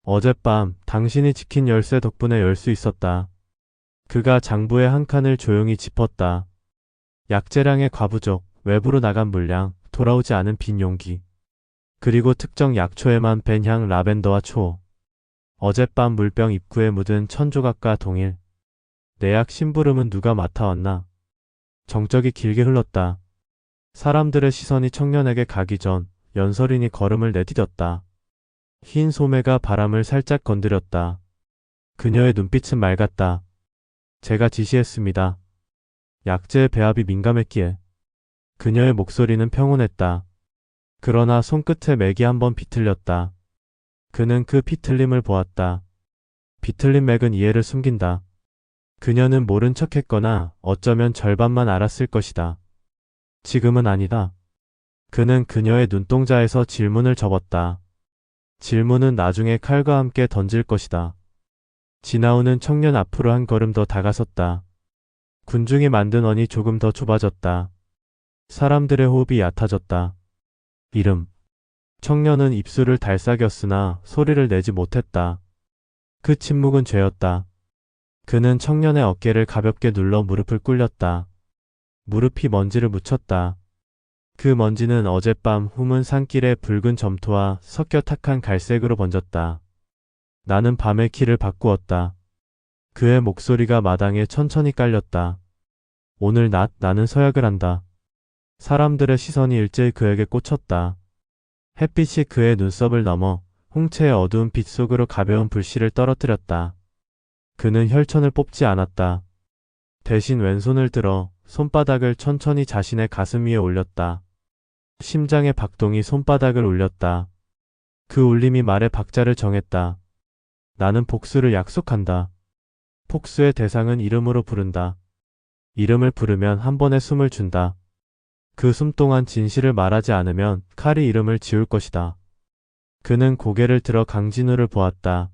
어젯밤 당신이 지킨 열쇠 덕분에 열 수 있었다. 그가 장부의 한 칸을 조용히 짚었다. 약재량의 과부족, 외부로 나간 물량, 돌아오지 않은 빈 용기. 그리고 특정 약초에만 밴 향 라벤더와 초. 어젯밤 물병 입구에 묻은 천조각과 동일. 내약 심부름은 누가 맡아왔나? 정적이 길게 흘렀다. 사람들의 시선이 청년에게 가기 전 연설인이 걸음을 내디뎠다. 흰 소매가 바람을 살짝 건드렸다. 그녀의 눈빛은 맑았다. 제가 지시했습니다. 약재의 배합이 민감했기에. 그녀의 목소리는 평온했다. 그러나 손끝에 맥이 한번 비틀렸다. 그는 그 비틀림을 보았다. 비틀린 맥은 이해를 숨긴다. 그녀는 모른 척했거나 어쩌면 절반만 알았을 것이다. 지금은 아니다. 그는 그녀의 눈동자에서 질문을 접었다. 질문은 나중에 칼과 함께 던질 것이다. 지나오는 청년 앞으로 한 걸음 더 다가섰다. 군중이 만든 원이 조금 더 좁아졌다. 사람들의 호흡이 얕아졌다. 이름. 청년은 입술을 달싹였으나 소리를 내지 못했다. 그 침묵은 죄였다. 그는 청년의 어깨를 가볍게 눌러 무릎을 꿇렸다. 무릎이 먼지를 묻혔다. 그 먼지는 어젯밤 후문 산길의 붉은 점토와 섞여 탁한 갈색으로 번졌다. 나는 밤의 길을 바꾸었다. 그의 목소리가 마당에 천천히 깔렸다. 오늘 나는 서약을 한다. 사람들의 시선이 일제히 그에게 꽂혔다. 햇빛이 그의 눈썹을 넘어 홍채의 어두운 빛 속으로 가벼운 불씨를 떨어뜨렸다. 그는 혈천을 뽑지 않았다. 대신 왼손을 들어 손바닥을 천천히 자신의 가슴 위에 올렸다. 심장의 박동이 손바닥을 울렸다. 그 울림이 말의 박자를 정했다. 나는 복수를 약속한다. 복수의 대상은 이름으로 부른다. 이름을 부르면 한 번에 숨을 준다. 그 숨 동안 진실을 말하지 않으면 칼이 이름을 지울 것이다. 그는 고개를 들어 강진우를 보았다.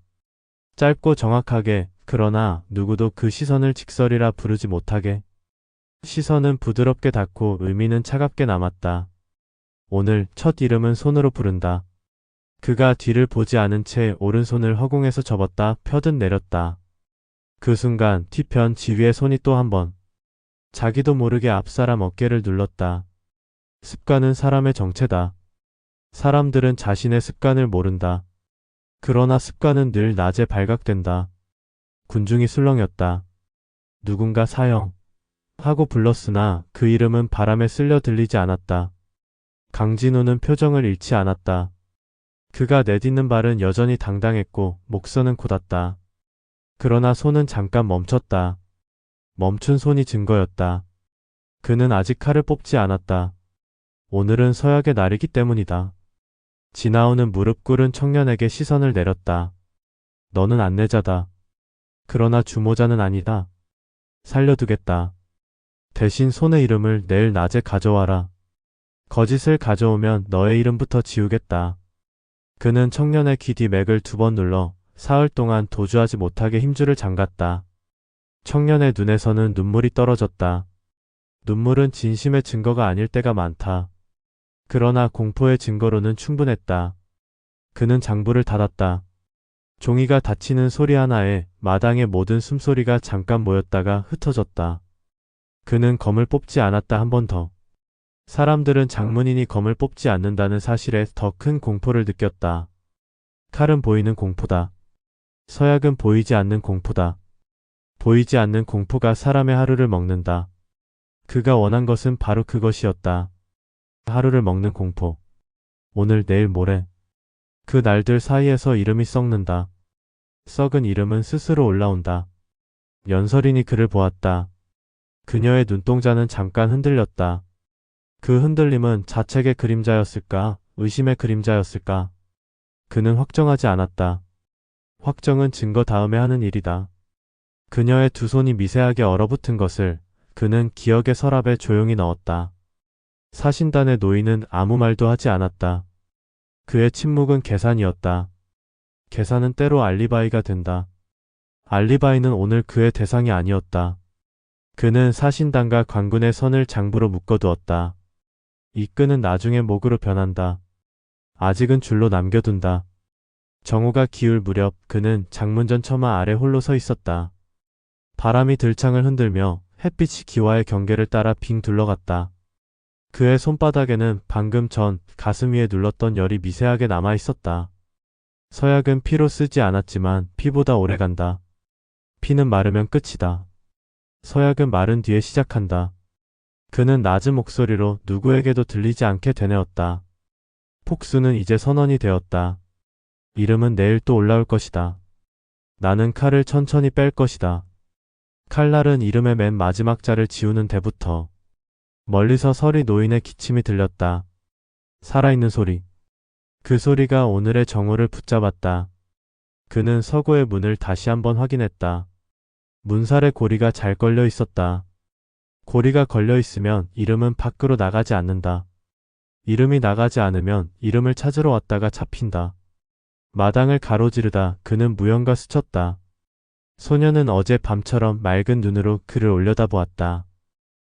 짧고 정확하게, 그러나 누구도 그 시선을 직설이라 부르지 못하게. 시선은 부드럽게 닿고 의미는 차갑게 남았다. 오늘 첫 이름은 손으로 부른다. 그가 뒤를 보지 않은 채 오른손을 허공에서 접었다 펴듯 내렸다. 그 순간 뒤편 지휘의 손이 또 한 번. 자기도 모르게 앞사람 어깨를 눌렀다. 습관은 사람의 정체다. 사람들은 자신의 습관을 모른다. 그러나 습관은 늘 낮에 발각된다. 군중이 술렁였다. 누군가 사형 하고 불렀으나 그 이름은 바람에 쓸려 들리지 않았다. 강진우는 표정을 잃지 않았다. 그가 내딛는 발은 여전히 당당했고 목선은 곧았다. 그러나 손은 잠깐 멈췄다. 멈춘 손이 증거였다. 그는 아직 칼을 뽑지 않았다. 오늘은 서약의 날이기 때문이다. 지나오는 무릎 꿇은 청년에게 시선을 내렸다. 너는 안내자다. 그러나 주모자는 아니다. 살려두겠다. 대신 손의 이름을 내일 낮에 가져와라. 거짓을 가져오면 너의 이름부터 지우겠다. 그는 청년의 귀 뒤 맥을 2번 눌러 사흘 동안 도주하지 못하게 힘줄을 잠갔다. 청년의 눈에서는 눈물이 떨어졌다. 눈물은 진심의 증거가 아닐 때가 많다. 그러나 공포의 증거로는 충분했다. 그는 장부를 닫았다. 종이가 닫히는 소리 하나에 마당의 모든 숨소리가 잠깐 모였다가 흩어졌다. 그는 검을 뽑지 않았다 한 번 더. 사람들은 장문인이 검을 뽑지 않는다는 사실에 더 큰 공포를 느꼈다. 칼은 보이는 공포다. 서약은 보이지 않는 공포다. 보이지 않는 공포가 사람의 하루를 먹는다. 그가 원한 것은 바로 그것이었다. 하루를 먹는 공포. 오늘, 내일, 모레. 그 날들 사이에서 이름이 썩는다. 썩은 이름은 스스로 올라온다. 연설인이 그를 보았다. 그녀의 눈동자는 잠깐 흔들렸다. 그 흔들림은 자책의 그림자였을까? 의심의 그림자였을까? 그는 확정하지 않았다. 확정은 증거 다음에 하는 일이다. 그녀의 2 손이 미세하게 얼어붙은 것을 그는 기억의 서랍에 조용히 넣었다. 사신단의 노인은 아무 말도 하지 않았다. 그의 침묵은 계산이었다. 계산은 때로 알리바이가 된다. 알리바이는 오늘 그의 대상이 아니었다. 그는 사신단과 관군의 선을 장부로 묶어두었다. 이 끈은 나중에 목으로 변한다. 아직은 줄로 남겨둔다. 정오가 기울 무렵 그는 장문전 처마 아래 홀로 서 있었다. 바람이 들창을 흔들며 햇빛이 기와의 경계를 따라 빙 둘러갔다. 그의 손바닥에는 방금 전 가슴 위에 눌렀던 열이 미세하게 남아 있었다. 서약은 피로 쓰지 않았지만 피보다 오래간다. 피는 마르면 끝이다. 서약은 마른 뒤에 시작한다. 그는 낮은 목소리로 누구에게도 들리지 않게 되뇌었다. 폭수는 이제 선언이 되었다. 이름은 내일 또 올라올 것이다. 나는 칼을 천천히 뺄 것이다. 칼날은 이름의 맨 마지막 자를 지우는 데부터. 멀리서 서리 노인의 기침이 들렸다. 살아있는 소리. 그 소리가 오늘의 정오를 붙잡았다. 그는 서고의 문을 다시 한번 확인했다. 문살에 고리가 잘 걸려 있었다. 고리가 걸려 있으면 이름은 밖으로 나가지 않는다. 이름이 나가지 않으면 이름을 찾으러 왔다가 잡힌다. 마당을 가로지르다 그는 무언가 스쳤다. 소녀는 어제 밤처럼 맑은 눈으로 그를 올려다보았다.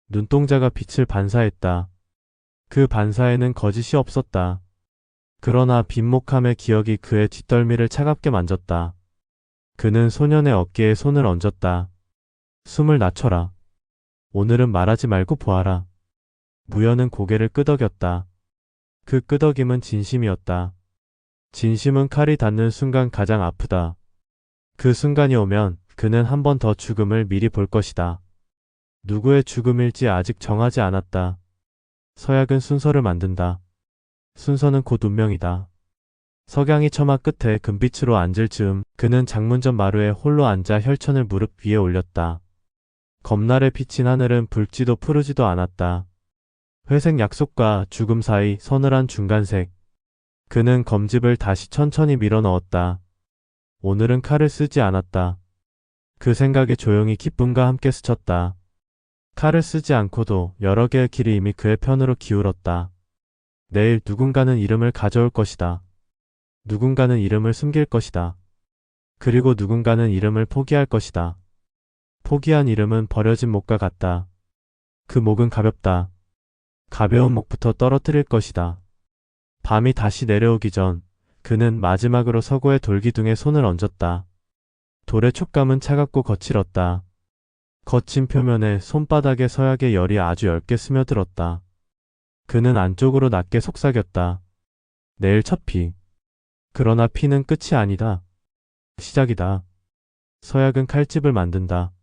눈동자가 빛을 반사했다. 그 반사에는 거짓이 없었다. 그러나 빈목함의 기억이 그의 뒷덜미를 차갑게 만졌다. 그는 소년의 어깨에 손을 얹었다. 숨을 낮춰라. 오늘은 말하지 말고 보아라. 무연은 고개를 끄덕였다. 그 끄덕임은 진심이었다. 진심은 칼이 닿는 순간 가장 아프다. 그 순간이 오면 그는 한 번 더 죽음을 미리 볼 것이다. 누구의 죽음일지 아직 정하지 않았다. 서약은 순서를 만든다. 순서는 곧 운명이다. 석양이 처마 끝에 금빛으로 앉을 즈음 그는 장문전 마루에 홀로 앉아 혈천을 무릎 위에 올렸다. 검날에 비친 하늘은 붉지도 푸르지도 않았다. 회색 약속과 죽음 사이 서늘한 중간색. 그는 검집을 다시 천천히 밀어 넣었다. 오늘은 칼을 쓰지 않았다. 그 생각에 조용히 기쁨과 함께 스쳤다. 칼을 쓰지 않고도 여러 개의 길이 이미 그의 편으로 기울었다. 내일 누군가는 이름을 가져올 것이다. 누군가는 이름을 숨길 것이다. 그리고 누군가는 이름을 포기할 것이다. 포기한 이름은 버려진 목과 같다. 그 목은 가볍다. 가벼운 목부터 떨어뜨릴 것이다. 밤이 다시 내려오기 전 그는 마지막으로 서고의 돌기둥에 손을 얹었다. 돌의 촉감은 차갑고 거칠었다. 거친 표면에 손바닥의 서약의 열이 아주 얇게 스며들었다. 그는 안쪽으로 낮게 속삭였다. 내일 첫 피. 그러나 피는 끝이 아니다. 시작이다. 서약은 칼집을 만든다.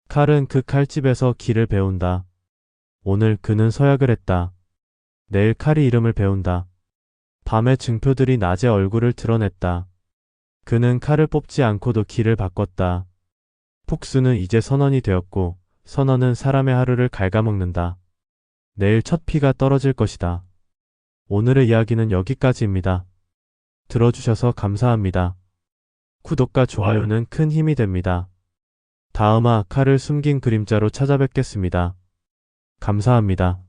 칼은 그 칼집에서 길을 배운다. 오늘 그는 서약을 했다. 내일 칼이 이름을 배운다. 밤의 증표들이 낮에 얼굴을 드러냈다. 그는 칼을 뽑지 않고도 길을 바꿨다. 폭수는 이제 선언이 되었고 선언은 사람의 하루를 갉아먹는다. 내일 첫 피가 떨어질 것이다. 오늘의 이야기는 여기까지입니다. 들어주셔서 감사합니다. 구독과 좋아요는 큰 힘이 됩니다. 다음화 칼을 숨긴 그림자로 찾아뵙겠습니다. 감사합니다.